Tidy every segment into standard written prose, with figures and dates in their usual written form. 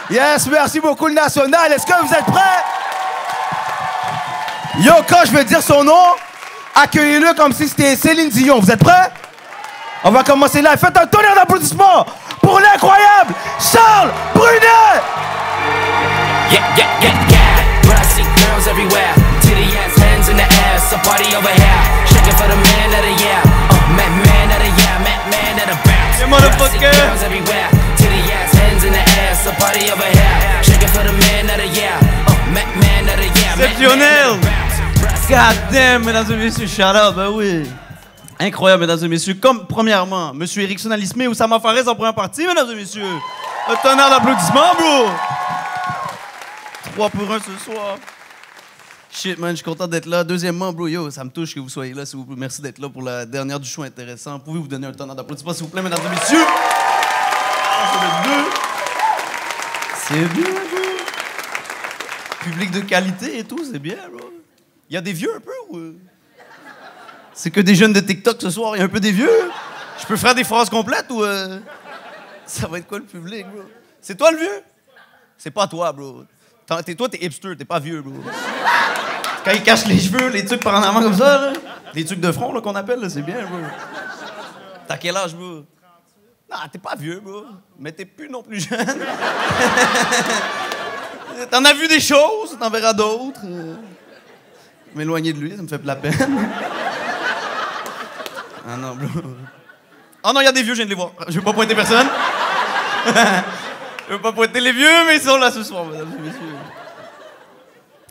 Yes, merci beaucoup le National. Est-ce que vous êtes prêts? Yo, quand je vais dire son nom, accueillez-le comme si c'était Céline Dion. Vous êtes prêts? On va commencer là. Faites un tonnerre d'applaudissements pour l'incroyable Charles Brunet! Yeah, yeah, yeah, yeah. When I see girls everywhere, titty ass, hands in the air, so party over here. Shaking for the man of the year. Man of the year, man of the bounce. Yeah, motherfucker. Girls everywhere, titty ass, hands in the air, so party over here. Shaking for the man of the year. Man of the year. Exceptionnel! God damn, mesdames et messieurs, shout out, ben oui. Incroyable, mesdames et messieurs. Comme, premièrement, monsieur Erickson Alismé ou Sama Fares en première partie, mesdames et messieurs. Un tonnerre d'applaudissements, bro! 3 pour 1 ce soir. Shit, man, je suis content d'être là. Deuxièmement, bro, yo, ça me touche que vous soyez là, s'il vous plaît. Merci d'être là pour la dernière du show intéressant. Pouvez-vous donner un tonnerre d'applaudissements, s'il vous plaît, mesdames et messieurs? C'est bien, bro. Public de qualité et tout, c'est bien, bro. Il y a des vieux un peu ou... C'est que des jeunes de TikTok ce soir, il y a un peu des vieux? Je peux faire des phrases complètes ou... Ça va être quoi le public, bro? C'est toi le vieux? C'est pas toi, bro. Toi, t'es hipster, t'es pas vieux, bro. Quand ils cachent les cheveux, les trucs par en avant comme ça, là. Les trucs de front, là, qu'on appelle, là, c'est bien, bro. T'as quel âge, bro? Non, t'es pas vieux, bro. Mais t'es plus non plus jeune. T'en as vu des choses, t'en verras d'autres. M'éloigner de lui, ça me fait de la peine. Ah non, bro. Oh non, il y a des vieux, je viens de les voir. Je veux pas pointer personne. Je veux pas pointer les vieux, mais ils sont là ce soir, mesdames et messieurs.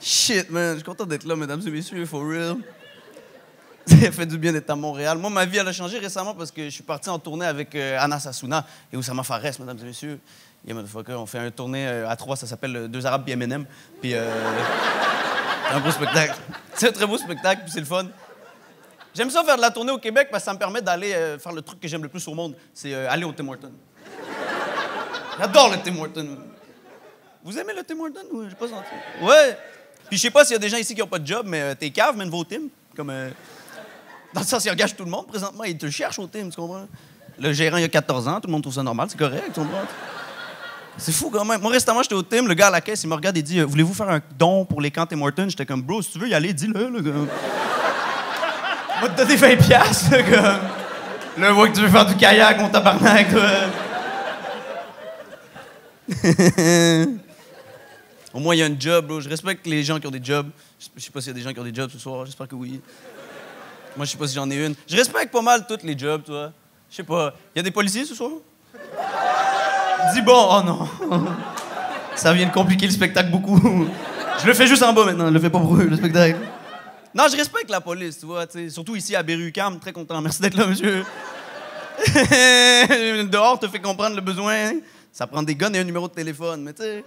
Shit, man, je suis content d'être là, mesdames et messieurs, for real. Ça fait du bien d'être à Montréal. Moi, ma vie, elle a changé récemment parce que je suis parti en tournée avec Anna Sassouna et Oussama Fares, mesdames et messieurs. Yeah, motherfucker, on fait un tournée à 3, ça s'appelle Deux Arabes puis M&M. Puis, c'est un beau spectacle. C'est un très beau spectacle, puis c'est le fun. J'aime ça faire de la tournée au Québec parce que ça me permet d'aller faire le truc que j'aime le plus au monde, c'est aller au Tim Hortons. J'adore le Tim Hortons. Vous aimez le Tim Hortons? Oui, j'ai pas senti. Ouais. Puis je sais pas s'il y a des gens ici qui ont pas de job, mais t'es cave, mais va au Tim. Comme, dans le sens, ils engagent tout le monde présentement, ils te cherchent au Tim, tu comprends? Le gérant, il a 14 ans, tout le monde trouve ça normal, c'est correct, tu comprends? C'est fou quand même. Moi, récemment, j'étais au Tim, le gars à la caisse, il me regarde et dit voulez-vous faire un don pour les camps Tim Hortons? J'étais comme bro, si tu veux y aller, dis-le. Là, comme... On va te donner 20$, là, comme. Là, vois que tu veux faire du kayak, mon tabarnak, toi. Au moins, il y a un job, bro. Je respecte les gens qui ont des jobs. Je sais pas s'il y a des gens qui ont des jobs ce soir. J'espère que oui. Moi, je sais pas si j'en ai une. Je respecte pas mal tous les jobs, toi. Je sais pas. Il y a des policiers ce soir? Dis bon, oh non. Ça vient de compliquer le spectacle beaucoup. Je le fais juste en bas maintenant, je le fais pas pour eux, le spectacle. Non, je respecte la police, tu vois, t'sais, surtout ici à Berry-UQAM, très content. Merci d'être là, monsieur. Dehors, te fait comprendre le besoin. Ça prend des guns et un numéro de téléphone, mais tu sais...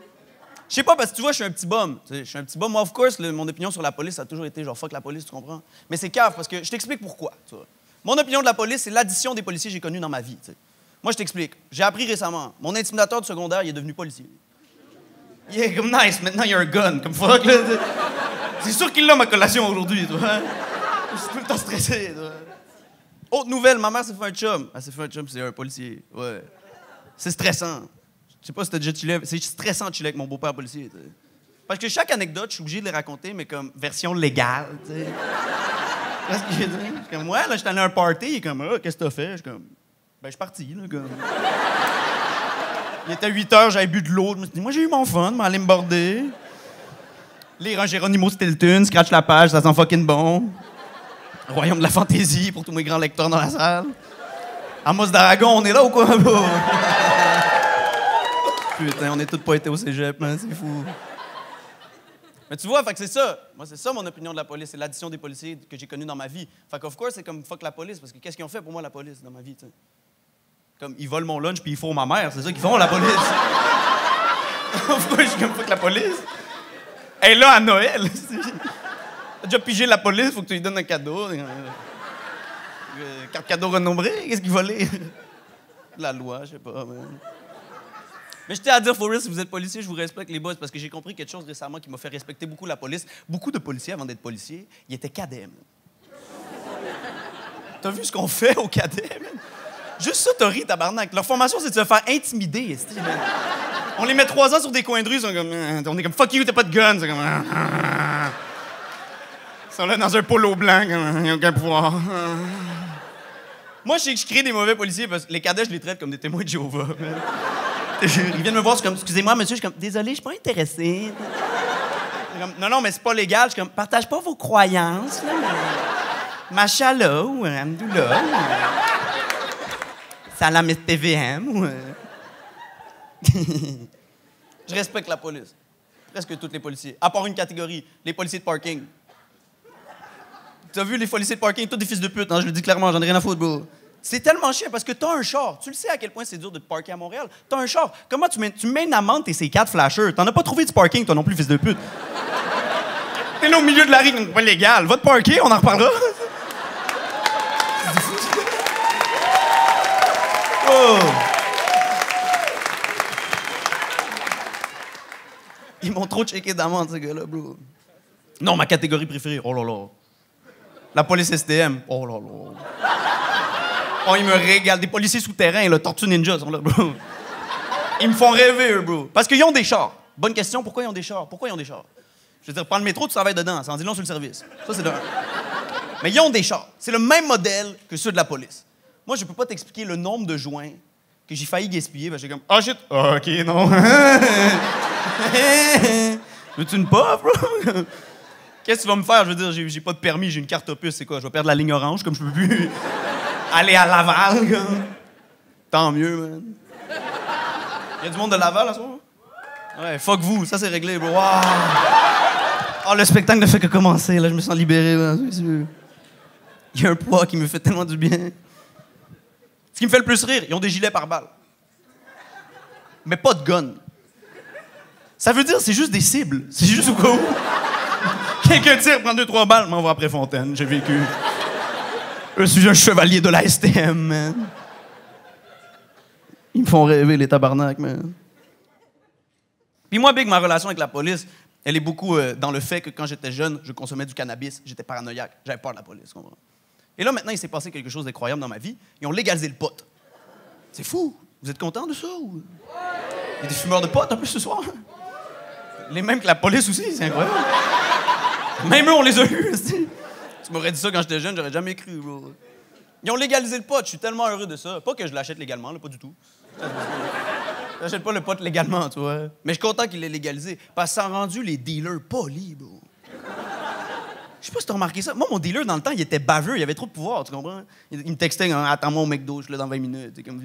Je sais pas, parce que tu vois, je suis un petit bum. Je suis un petit bum. Moi, of course, mon opinion sur la police, ça a toujours été genre fuck la police, tu comprends? Mais c'est cave, parce que je t'explique pourquoi, tu vois. Mon opinion de la police, c'est l'addition des policiers que j'ai connus dans ma vie, tu sais. Moi, je t'explique. J'ai appris récemment. Mon intimidateur de secondaire, il est devenu policier. Il est comme nice, maintenant il y a un gun, comme fuck, là. C'est sûr qu'il l'a, ma collation, aujourd'hui, toi. Je suis tout le temps stressé, toi. Autre nouvelle, ma mère s'est fait un chum. Elle s'est fait un chum, c'est un policier. Ouais. C'est stressant. Je sais pas si t'as déjà chillé. C'est stressant de chiller avec mon beau-père policier, t'sais. Parce que chaque anecdote, je suis obligé de les raconter, mais comme version légale, tu sais. Tu vois ce que je veux dire? Je suis comme, ouais, là, j'étais allé à un party, il est comme, ah, qu'est-ce que t'as fait? Je suis comme, ben, je suis parti, là, comme. Il était 8 heures, j'avais bu de l'eau. Je me suis dit, moi, j'ai eu mon fun, m'aller me border. Lire un Geronimo Stilton, scratch la page, ça sent fucking bon. Royaume de la fantaisie pour tous mes grands lecteurs dans la salle. Amos d'Aragon, on est là ou quoi, bro? Putain, on est tous pas été au cégep, man, c'est fou. Mais tu vois, fait que c'est ça. Moi, c'est ça mon opinion de la police. C'est l'addition des policiers que j'ai connus dans ma vie. Fait qu'of course, c'est comme fuck la police, parce que qu'est-ce qu'ils ont fait pour moi, la police, dans ma vie, tu sais? Comme, ils volent mon lunch puis ils fourrent ma mère, c'est ça qu'ils font, la police. Of course, je suis comme fuck la police. Elle est là à Noël. T'as déjà pigé la police, faut que tu lui donnes un cadeau. Carte cadeau renombrée, qu'est-ce qu'ils volaient? La loi, je sais pas, man. Mais je tiens à dire, for real, si vous êtes policier, je vous respecte, les boys, parce que j'ai compris quelque chose récemment qui m'a fait respecter beaucoup la police. Beaucoup de policiers, avant d'être policiers, ils étaient cadets, man. T'as vu ce qu'on fait aux cadets, man? Juste ça, t'as ri, tabarnak. Leur formation, c'est de se faire intimider, esti, man. On les met 3 ans sur des coins de rue, on est comme fuck you, t'as pas de gun. C'est comme. Ils sont là dans un polo blanc, il n'y a aucun pouvoir. Moi, je sais que je crée des mauvais policiers parce que les cadets, je les traite comme des témoins de Jéhovah. Ils viennent me voir, je suis comme, excusez-moi, monsieur, je suis comme, désolé, je suis pas intéressé. Comme, non, mais c'est pas légal. Je suis comme, partage pas vos croyances, là. Machallah ou Amdoula. Salam SPVM ou. Je respecte la police. Presque tous les policiers. À part une catégorie, les policiers de parking. T'as vu les policiers de parking, tous des fils de pute, hein, je le dis clairement, j'en ai rien à foutre, bro. C'est tellement chiant parce que t'as un char. Tu le sais à quel point c'est dur de te parker à Montréal. T'as un char. Comment tu mets une amende et c'est 4 flashers? T'en as pas trouvé du parking, toi non plus, fils de pute. T'es là au milieu de la rue, pas légal. Va te parker, on en reparlera. Oh. Ils m'ont trop checké d'amende, ces gars-là, bro. Non, ma catégorie préférée. Oh là là. La police STM. Oh là là. Oh, ils me régalent. Des policiers souterrains, là, Tortue Ninja, sont là, bro. Ils me font rêver, eux, bro. Parce qu'ils ont des chars. Bonne question, pourquoi ils ont des chars? Pourquoi ils ont des chars? Je veux dire, prends le métro, tu travailles dedans. Ça en dit long sur le service. Ça, c'est de un. Mais ils ont des chars. C'est le même modèle que ceux de la police. Moi, je peux pas t'expliquer le nombre de joints que j'ai failli gaspiller. Ben, j'ai comme, ah, shit. Ah, OK, non. Veux-tu une puff, bro? Qu'est-ce que tu vas me faire? Je veux dire, j'ai pas de permis, j'ai une carte opus, c'est quoi? Je vais perdre la ligne orange, comme je peux plus aller à Laval, comme. Tant mieux, man. Y a du monde de Laval, à ce moment? Ouais, fuck vous, ça c'est réglé, bro. Wow. Oh, le spectacle ne fait que commencer, là, je me sens libéré, man. Il y a un poids qui me fait tellement du bien. Ce qui me fait le plus rire, ils ont des gilets pare-balles. Mais pas de gun. Ça veut dire c'est juste des cibles. C'est juste au cas où. Quelqu'un tire, prend 2-3 balles, m'envoie après Fontaine. J'ai vécu. Je suis un chevalier de la STM, man. Ils me font rêver, les tabarnak, man. Puis moi, Big, ma relation avec la police, elle est beaucoup dans le fait que quand j'étais jeune, je consommais du cannabis, j'étais paranoïaque, j'avais peur de la police, comprends? Et là, maintenant, il s'est passé quelque chose d'incroyable dans ma vie. Ils ont légalisé le pot. C'est fou. Vous êtes contents de ça? Ou... Il y a des fumeurs de pot en plus ce soir. Les mêmes que la police aussi, c'est incroyable. Même eux, on les a eus. Tu m'aurais dit ça quand j'étais jeune, j'aurais jamais cru, bro. Ils ont légalisé le pot, je suis tellement heureux de ça. Pas que je l'achète légalement, là, pas du tout. J'achète pas le pot légalement, tu vois. Mais je suis content qu'il l'ait légalisé, parce que ça a rendu les dealers polis, bro. Je sais pas si t'as remarqué ça. Moi, mon dealer, dans le temps, il était baveux, il avait trop de pouvoir, tu comprends? Il me textait, hein, attends-moi au McDo, je suis là dans 20 minutes. Comme,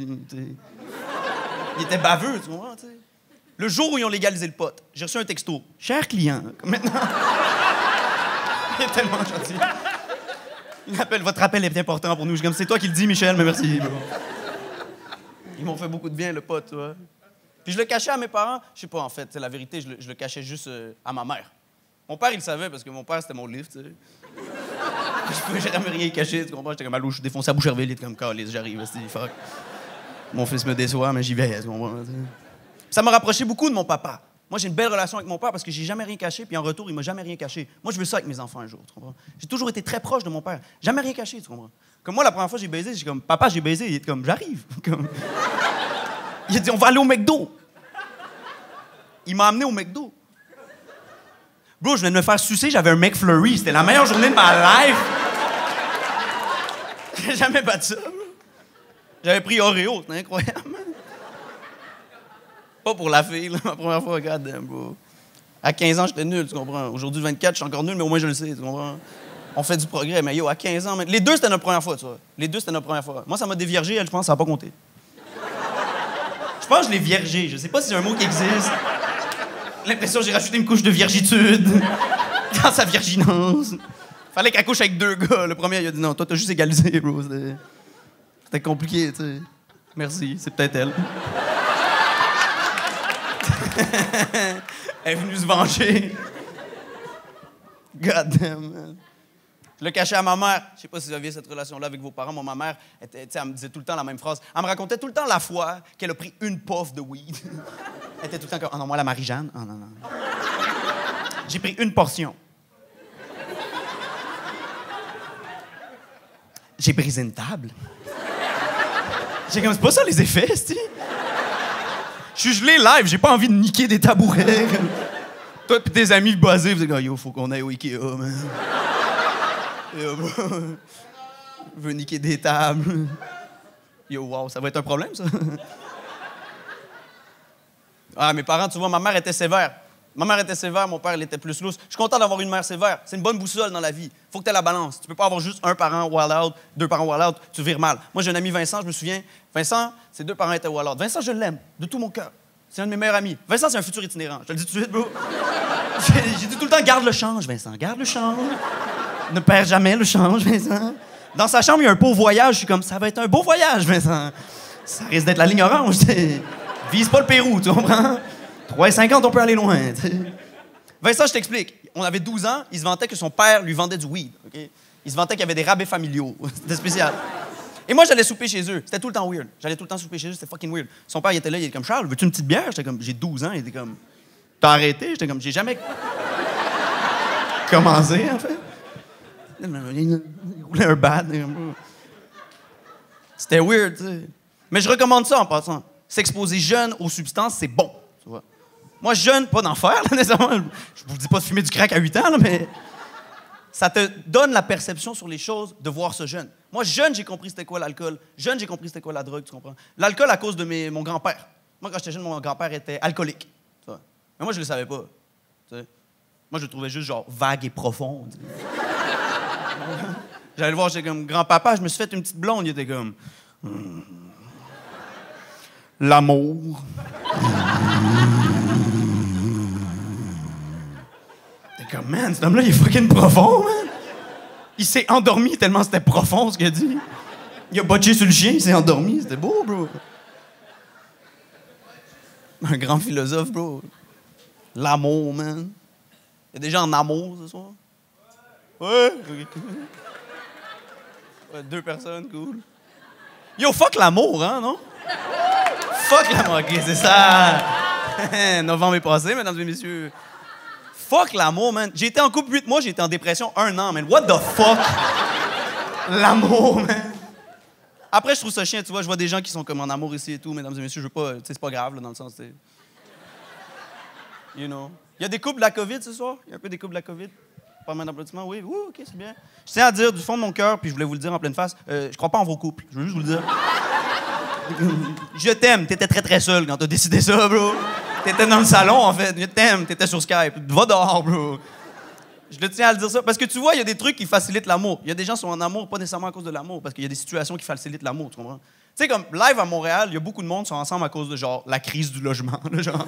il était baveux, tu comprends, tu sais. Le jour où ils ont légalisé le pot, j'ai reçu un texto. Cher client, comme maintenant. Il est tellement gentil. Il appelle, votre appel est important pour nous. Je suis comme, c'est toi qui le dis, Michel, mais merci. Bro. Ils m'ont fait beaucoup de bien, le pot, tu vois. Puis je le cachais à mes parents. Je sais pas, en fait, c'est la vérité, je le cachais juste à ma mère. Mon père, il le savait parce que mon père, c'était mon livre, tu sais. Je pouvais jamais rien cacher, tu comprends? J'étais comme, allô, je suis défoncé à Boucherville, il était comme, calisse, j'arrive, fuck. Mon fils me déçoit, mais j'y vais, tu comprends? Ça m'a rapproché beaucoup de mon papa. Moi, j'ai une belle relation avec mon père parce que j'ai jamais rien caché, puis en retour, il m'a jamais rien caché. Moi, je veux ça avec mes enfants un jour, tu comprends? J'ai toujours été très proche de mon père. Jamais rien caché, tu comprends? Comme moi, la première fois que j'ai baisé, j'ai comme, papa, j'ai baisé. Il était comme, j'arrive. Comme... Il a dit, on va aller au McDo. Il m'a amené au McDo. Bro, je venais de me faire sucer, j'avais un McFlurry. C'était la meilleure journée de ma life. J'ai jamais battu ça, bro. J'avais pris Oreo, c'était incroyable. Pas pour la fille, là, ma première fois, goddamn, bro. À 15 ans, j'étais nul, tu comprends? Aujourd'hui, 24, je suis encore nul, mais au moins, je le sais, tu comprends? On fait du progrès, mais yo, à 15 ans... Les deux, c'était notre première fois, tu vois. Les deux, c'était notre première fois. Moi, ça m'a déviergé, elle, je pense, ça n'a pas compté. Je pense que je l'ai viergé. Je sais pas si c'est un mot qui existe. L'impression que j'ai rajouté une couche de virgitude dans sa virginance. Fallait qu'elle couche avec 2 gars. Le premier, il a dit non, toi, t'as juste égalisé, bro. C'était compliqué, tu sais. Merci, c'est peut-être elle. Elle est venue se venger. God damn, man. Je le cachais à ma mère. Je sais pas si vous aviez cette relation-là avec vos parents. Moi, ma mère, elle me disait tout le temps la même phrase. Elle me racontait tout le temps la fois qu'elle a pris une puff de weed. Elle était tout le temps comme, oh non, moi, la Marie-Jeanne. Oh non, non. J'ai pris une portion. J'ai brisé une table. J'ai comme, c'est pas ça les effets, c'ti. Je suis gelé live, j'ai pas envie de niquer des tabourets. Toi pis tes amis buzzés, vous êtes comme, yo, faut qu'on aille au Ikea, man. Yo, bro. Je veux niquer des tables. Yo, wow, ça va être un problème, ça? Ah, mes parents, tu vois, ma mère était sévère. Ma mère était sévère, mon père, il était plus lousse. Je suis content d'avoir une mère sévère. C'est une bonne boussole dans la vie. Faut que tu aies la balance. Tu peux pas avoir juste un parent wild out, deux parents wild out, tu vires mal. Moi, j'ai un ami Vincent, je me souviens. Vincent, ses deux parents étaient wild out. Vincent, je l'aime, de tout mon cœur. C'est un de mes meilleurs amis. Vincent, c'est un futur itinérant. Je te le dis tout de suite, bro. J'ai dit tout le temps, garde le change, Vincent, garde le change. Ne perds jamais le change, Vincent. Dans sa chambre, il y a un beau voyage. Je suis comme, ça va être un beau voyage, Vincent. Ça risque d'être la ligne orange. Vise pas le Pérou, tu comprends? 3,50, on peut aller loin. T'sais. Vincent, je t'explique. On avait 12 ans, il se vantait que son père lui vendait du weed. Okay? Il se vantait qu'il y avait des rabais familiaux. C'était spécial. Et moi, j'allais souper chez eux. C'était tout le temps weird. J'allais tout le temps souper chez eux, c'était fucking weird. Son père, il était là, il était comme, Charles, veux-tu une petite bière? J'étais comme, j'ai 12 ans. Il était comme, t'as arrêté? J'étais comme, j'ai jamais commencé, en fait. Il roulait un bat. C'était weird, tu sais. Mais je recommande ça en passant. S'exposer jeune aux substances, c'est bon. Tu vois. Moi, jeune, pas d'en faire, là, nécessairement. Je vous dis pas de fumer du crack à 8 ans, là, mais ça te donne la perception sur les choses de voir ce jeune. Moi, jeune, j'ai compris c'était quoi l'alcool. Jeune, j'ai compris c'était quoi la drogue, tu comprends? L'alcool à cause de mon grand-père. Moi, quand j'étais jeune, mon grand-père était alcoolique. Tu vois. Mais moi, je le savais pas. Tu sais. Moi, je le trouvais juste genre vague et profond. Tu sais. J'allais le voir, j'étais comme, grand-papa, je me suis fait une petite blonde. Il était comme... L'amour. T'es comme, man, cet homme-là, il est fucking profond, man. Il s'est endormi tellement c'était profond, ce qu'il a dit. Il a botché sur le chien, il s'est endormi. C'était beau, bro. Un grand philosophe, bro. L'amour, man. Il y a des gens en amour ce soir? Ouais. Ouais, 2 personnes, cool. Yo, fuck l'amour, hein, non? Fuck l'amour, OK, c'est ça. Novembre est passé, mesdames et messieurs. Fuck l'amour, man. J'ai été en couple 8 mois, j'ai été en dépression 1 an, man. What the fuck? L'amour, man. Après, je trouve ça chiant, tu vois, je vois des gens qui sont comme en amour ici et tout, mesdames et messieurs, je veux pas... Tu sais, c'est pas grave, là, dans le sens, c'est... You know. Il y a des couples de la COVID ce soir? Il y a un peu des couples de la COVID? Pas mal d'applaudissements, oui. Ouh, OK, c'est bien. Je tiens à dire du fond de mon cœur, puis je voulais vous le dire en pleine face, je crois pas en vos couples. Je veux juste vous le dire. Je t'aime. T'étais très, très seul quand t'as décidé ça, bro. T'étais dans le salon, en fait. Je t'aime. T'étais sur Skype. Va dehors, bro. Je le tiens à le dire ça. Parce que tu vois, il y a des trucs qui facilitent l'amour. Il y a des gens qui sont en amour, pas nécessairement à cause de l'amour, parce qu'il y a des situations qui facilitent l'amour, tu comprends? Tu sais, comme live à Montréal, il y a beaucoup de monde qui sont ensemble à cause de, genre, la crise du logement. Là, genre.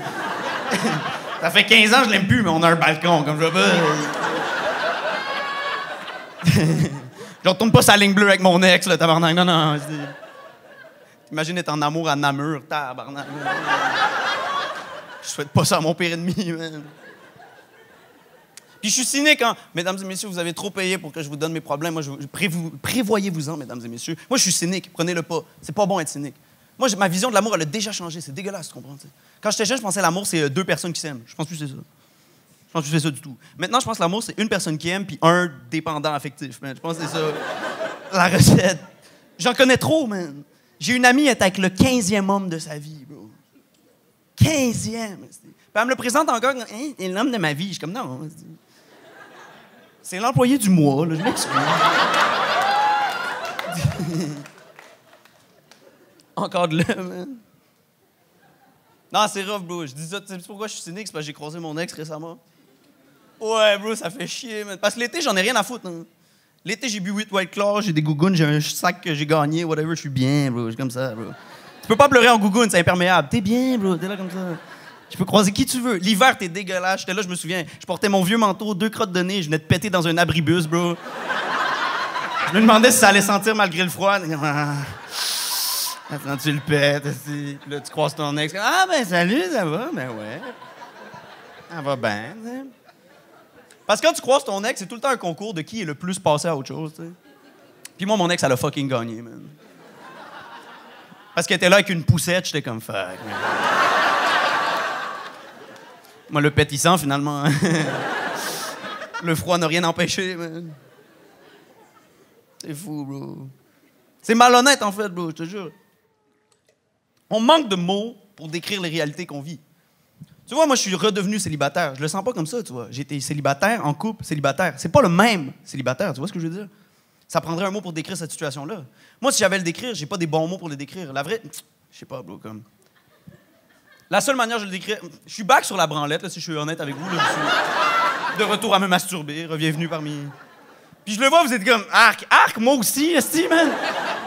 Ça fait 15 ans, je l'aime plus, mais on a un balcon, comme je veux pas. Je retourne pas sa ligne bleue avec mon ex, là, tabarnak. Non, non. Imagine être en amour à Namur, tabarnak. Je souhaite pas ça à mon pire ennemi, man. Puis je suis cynique, hein. Mesdames et messieurs, vous avez trop payé pour que je vous donne mes problèmes. Moi, prévoyez-vous-en, mesdames et messieurs. Moi, je suis cynique. Prenez-le pas. C'est pas bon être cynique. Moi, ma vision de l'amour, elle a déjà changé. C'est dégueulasse, tu comprends? T'sais. Quand j'étais jeune, je pensais que l'amour, c'est 2 personnes qui s'aiment. Je pense plus que c'est ça. Je pense plus que c'est ça du tout. Maintenant, je pense que l'amour, c'est une personne qui aime puis un dépendant affectif, man. Je pense que c'est ça, la recette. J'en connais trop, man. J'ai une amie, elle est avec le 15e homme de sa vie, bro. 15e! Puis elle me le présente encore comme, hein, c'est l'homme de ma vie. Je suis comme, non. C'est l'employé du mois, là. Je m'excuse. Encore de là, man. Non, c'est rough, bro. Je dis ça, tu sais pourquoi je suis cynique? C'est parce que j'ai croisé mon ex récemment. Ouais, bro, ça fait chier, man. Parce que l'été, j'en ai rien à foutre, hein. L'été, j'ai bu 8 White Claw, j'ai des gougounes, j'ai un sac que j'ai gagné, whatever, je suis bien, bro. Je suis comme ça, bro. Tu peux pas pleurer en gougoune, c'est imperméable. T'es bien, bro, t'es là comme ça. Tu peux croiser qui tu veux. L'hiver, t'es dégueulasse. J'étais là, je me souviens. Je portais mon vieux manteau, 2 crottes de nez, je venais de péter dans un abribus, bro. Je me demandais si ça allait sentir malgré le froid. Attends, tu le pètes, aussi. Là, tu croises ton ex. Ah, ben, salut, ça va? Ben, ouais. Ça va bien, tu sais. Parce que quand tu croises ton ex, c'est tout le temps un concours de qui est le plus passé à autre chose, tu sais. Puis moi, mon ex, elle a fucking gagné, man. Parce qu'elle était là avec une poussette, j'étais comme fuck, man. Moi, le pétissant, finalement. Le froid n'a rien empêché, man. C'est fou, bro. C'est malhonnête, en fait, bro, je te jure. On manque de mots pour décrire les réalités qu'on vit. Tu vois, moi, je suis redevenu célibataire. Je le sens pas comme ça, tu vois. J'ai été célibataire, en couple, célibataire. C'est pas le même célibataire, tu vois ce que je veux dire? Ça prendrait un mot pour décrire cette situation-là. Moi, si j'avais à le décrire, j'ai pas des bons mots pour le décrire. La vraie... Je sais pas, bro, comme... La seule manière de le décrire... Je suis back sur la branlette, là, si je suis honnête avec vous. Là, je suis de retour à me masturber, reviens-venu parmi... Puis je le vois, vous êtes comme... Arc, moi aussi, esti, man!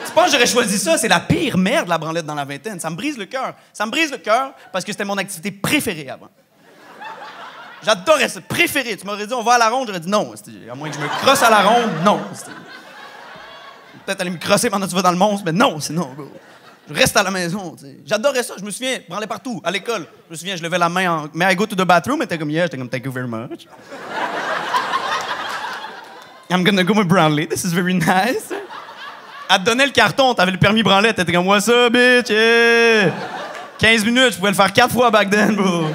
Tu penses que j'aurais choisi ça? C'est la pire merde, la branlette dans la vingtaine. Ça me brise le cœur. Ça me brise le cœur parce que c'était mon activité préférée avant. J'adorais ça. Préférée. Tu m'aurais dit, on va à la ronde, j'aurais dit non. À moins que je me crosse à la ronde, non. Peut-être aller me crosser pendant que tu vas dans le monstre, mais non, c'est non, bro. Je reste à la maison, tu sais. J'adorais ça. Je me souviens, je branlais partout, à l'école. Je me souviens, je levais la main en... May I go to the bathroom? Et t'es comme, yeah. J'étais comme, thank you very much. I'm gonna go with Brownlee. This is very nice. Elle te donnait le carton, t'avais le permis branlette. T'étais comme, what's up, bitch? Yeah. 15 minutes, je pouvais le faire 4 fois back then, bro.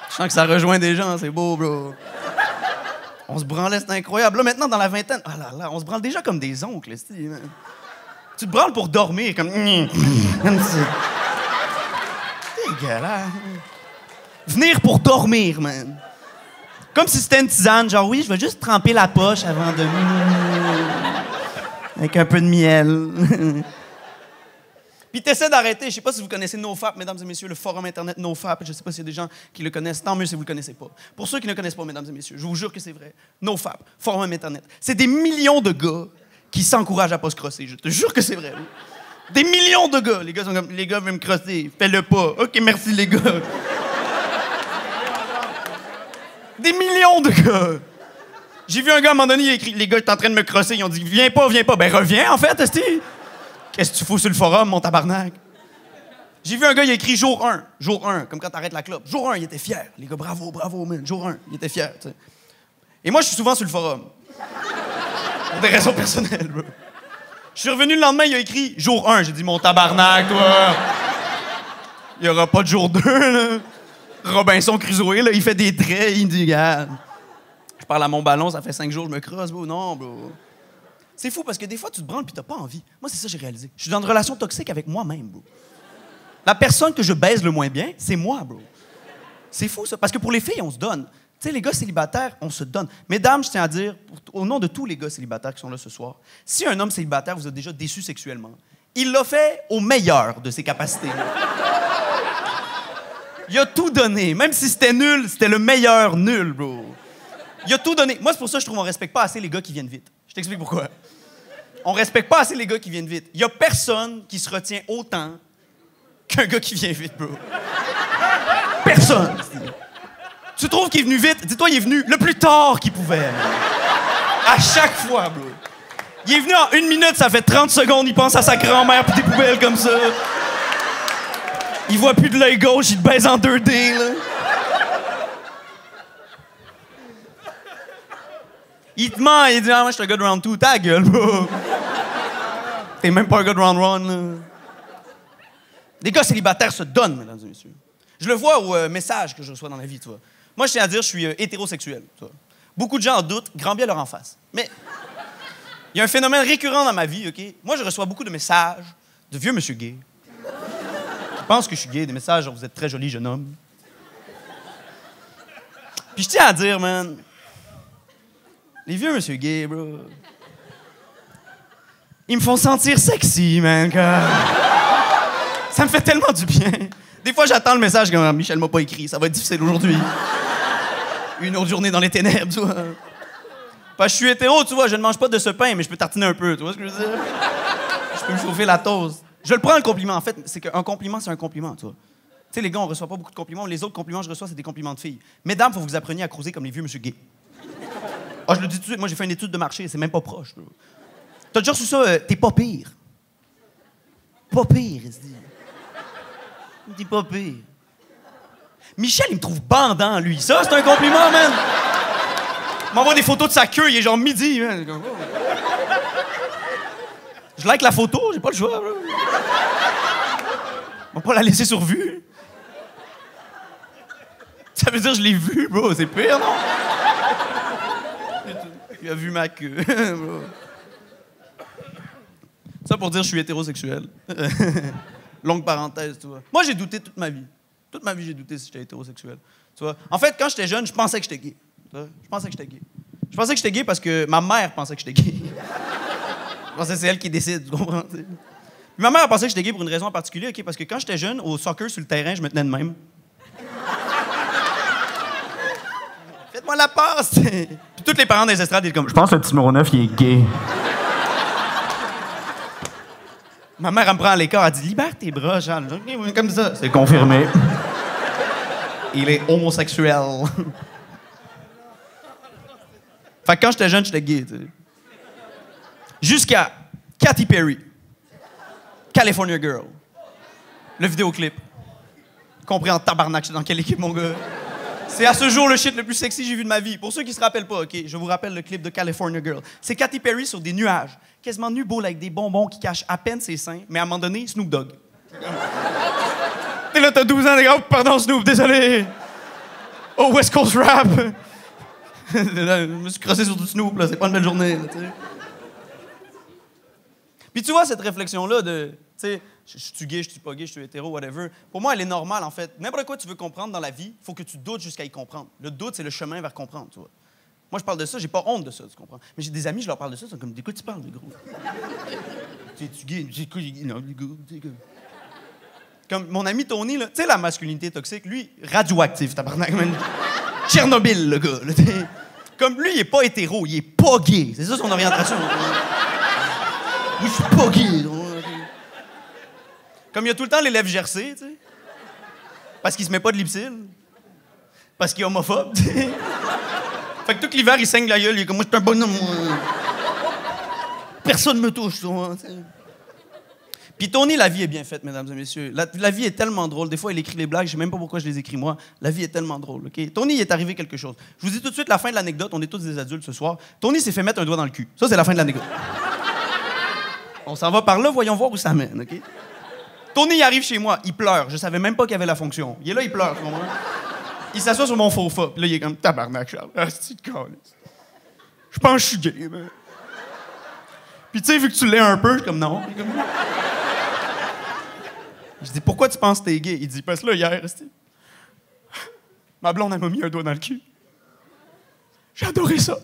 Je sens que ça rejoint des gens, c'est beau, bro. On se branlait, c'était incroyable. Là, maintenant, dans la vingtaine, oh là là, on se branle déjà comme des oncles, man. Tu te branles pour dormir, comme... C'est dégueulasse. Venir pour dormir, man. Comme si c'était une tisane, genre, oui, je vais juste tremper la poche avant de... Avec un peu de miel. Puis t'essaies d'arrêter. Je sais pas si vous connaissez NoFap, mesdames et messieurs, le forum Internet NoFap. Je sais pas s'il y a des gens qui le connaissent. Tant mieux si vous le connaissez pas. Pour ceux qui ne le connaissent pas, mesdames et messieurs, je vous jure que c'est vrai. NoFap, forum Internet. C'est des millions de gars qui s'encouragent à pas se crosser. Je te jure que c'est vrai. Des millions de gars. Les gars sont comme, les gars veulent me crosser. Fais-le pas. OK, merci les gars. Des millions de gars. J'ai vu un gars à un moment donné, il a écrit, les gars étaient en train de me crosser. Ils ont dit, viens pas. Ben reviens, en fait, esti. Qu'est-ce que tu fous sur le forum, mon tabarnak? J'ai vu un gars, il a écrit jour 1. Jour 1, comme quand t'arrêtes la clope. Jour 1, il était fier. Les gars, bravo, man. Jour 1, il était fier, tu sais. Et moi, je suis souvent sur le forum. Pour des raisons personnelles, bro. Je suis revenu le lendemain, il a écrit jour 1. J'ai dit, mon tabarnak, toi. Il y aura pas de jour 2, là. Robinson Crusoe, là, il fait des traits, il dit, regarde. Je parle à mon ballon, ça fait 5 jours, je me crosse, bro. Non, bro. C'est fou parce que des fois, tu te branles pis t'as pas envie. Moi, c'est ça que j'ai réalisé. Je suis dans une relation toxique avec moi-même, bro. La personne que je baise le moins bien, c'est moi, bro. C'est fou, ça. Parce que pour les filles, on se donne. Tu sais, les gars célibataires, on se donne. Mesdames, je tiens à dire, au nom de tous les gars célibataires qui sont là ce soir, si un homme célibataire vous a déjà déçu sexuellement, il l'a fait au meilleur de ses capacités. Il a tout donné. Même si c'était nul, c'était le meilleur nul, bro. Il a tout donné. Moi, c'est pour ça que je trouve qu'on respecte pas assez les gars qui viennent vite. Je t'explique pourquoi. On respecte pas assez les gars qui viennent vite. Il y a personne qui se retient autant qu'un gars qui vient vite, bro. Personne. Tu trouves qu'il est venu vite? Dis-toi, il est venu le plus tard qu'il pouvait. À chaque fois, bro. Il est venu en 1 minute, ça fait 30 secondes, il pense à sa grand-mère pis des poubelles comme ça. Il voit plus de l'œil gauche, il te baise en 2D, là. Il te ment, il dit « Ah, moi, je suis un gars de round 2. » Ta gueule, bro. T'es même pas un gars de round 1, là. Les gars célibataires se donnent, mesdames et messieurs. Je le vois au message que je reçois dans la vie, tu vois. Moi, je tiens à dire, je suis hétérosexuel, tu vois. Beaucoup de gens en doutent, grand bien leur en face. Mais il y a un phénomène récurrent dans ma vie, OK? Moi, je reçois beaucoup de messages de vieux monsieur gay. Je pense que je suis gay, des messages genre « Vous êtes très joli, jeune homme. » Puis je tiens à dire, man, les vieux monsieur gay, bro, ils me font sentir sexy, man, ça me fait tellement du bien. Des fois, j'attends le message comme « Michel m'a pas écrit, ça va être difficile aujourd'hui. » Une autre journée dans les ténèbres, tu vois. Parce que je suis hétéro, tu vois, je ne mange pas de ce pain, mais je peux tartiner un peu, tu vois ce que je veux dire? Je peux me chauffer la toast. Je le prends, le compliment. En fait, c'est qu'un compliment, c'est un compliment, tu vois. Tu sais, les gars, on reçoit pas beaucoup de compliments. Les autres compliments que je reçois, c'est des compliments de filles. Mesdames, faut que vous appreniez à cruiser comme les vieux monsieur gay. Ah, je le dis tout de suite, moi, j'ai fait une étude de marché, c'est même pas proche. Là. T'as déjà reçu ça, t'es pas pire. Pas pire, il se dit. T'es pas pire. Michel, il me trouve bandant, lui. Ça, c'est un compliment, man. Il m'envoie des photos de sa queue, il est genre midi, man. Je like la photo, j'ai pas le choix, bro. On va pas la laisser sur vue. Ça veut dire que je l'ai vu, bro. C'est pire, non? Il a vu ma queue, bro. Ça pour dire que je suis hétérosexuel. Longue parenthèse, tu vois. Moi, j'ai douté toute ma vie. Toute ma vie, j'ai douté si j'étais hétérosexuel. Tu vois. En fait, quand j'étais jeune, je pensais que j'étais gay. Tu vois. Je pensais que j'étais gay. Je pensais que j'étais gay parce que ma mère pensait que j'étais gay. Je pensais que c'est elle qui décide, tu comprends? T'sais. Ma mère pensait que j'étais gay pour une raison en particulier, OK? Parce que quand j'étais jeune, au soccer, sur le terrain, je me tenais de même. Faites-moi la passe! Puis tous les parents des estrades étaient comme... Je pense que le petit numéro 9, il est gay. Ma mère, elle me prend à l'écart, elle dit « Libère tes bras, Jean. » Comme ça. C'est confirmé. Il est homosexuel. Fait que quand j'étais jeune, j'étais gay, tu sais. Jusqu'à Katy Perry. California Girl. Le vidéoclip. Compris en tabarnak, c'est dans quelle équipe, mon gars? C'est à ce jour le shit le plus sexy que j'ai vu de ma vie. Pour ceux qui se rappellent pas, OK, je vous rappelle le clip de California Girl. C'est Katy Perry sur des nuages, quasiment nu beau avec des bonbons qui cachent à peine ses seins, mais à un moment donné, Snoop Dogg. T'es là, t'as 12 ans, les gars, oh, pardon Snoop, désolé. Oh, West Coast Rap. Là, je me suis crossé sur du Snoop, là, c'est pas une belle journée, là, tu sais. Puis tu vois, cette réflexion-là de, tu sais, je suis gay, je suis pas gay, je suis hétéro, whatever, pour moi, elle est normale, en fait. N'importe quoi tu veux comprendre dans la vie, il faut que tu doutes jusqu'à y comprendre. Le doute, c'est le chemin vers comprendre, tu vois. Moi, je parle de ça, j'ai pas honte de ça, tu comprends. Mais j'ai des amis, je leur parle de ça, ils sont comme, d'écoute, tu parles, de gros. Tu gay, j'écoute, non, comme mon ami Tony, là, tu sais, la masculinité toxique, lui, radioactif, tabarnak, man. Tchernobyl, le gars, là, comme lui, il est pas hétéro, il est pas gay. C'est ça son orientation. Je suis pas gay. Comme il y a tout le temps les lèvres gercées, tu sais. Parce qu'il se met pas de lipsil. Parce qu'il est homophobe, tu sais. Fait que tout l'hiver, il saigne la gueule, il est comme moi, je suis un bonhomme. Personne me touche, tu vois. Puis Tony, la vie est bien faite, mesdames et messieurs. La vie est tellement drôle. Des fois, il écrit les blagues, je sais même pas pourquoi je les écris moi. La vie est tellement drôle, OK? Tony, il est arrivé quelque chose. Je vous dis tout de suite la fin de l'anecdote. On est tous des adultes ce soir. Tony s'est fait mettre un doigt dans le cul. Ça, c'est la fin de l'anecdote. On s'en va par là, voyons voir où ça mène, OK? Tony, il arrive chez moi, il pleure. Je savais même pas qu'il y avait la fonction. Il est là, il pleure, tu comprends? Il s'assoit sur mon faux-fa. Puis là, il est comme, tabarnak, Charles. Ah, c'est de calice. Je pense que je suis gay, man. Puis tu sais, vu que tu l'es un peu, je suis comme, non. Je dis, pourquoi tu penses que t'es gay? Il dit, parce que là, hier, ma blonde, elle m'a mis un doigt dans le cul. J'ai adoré ça.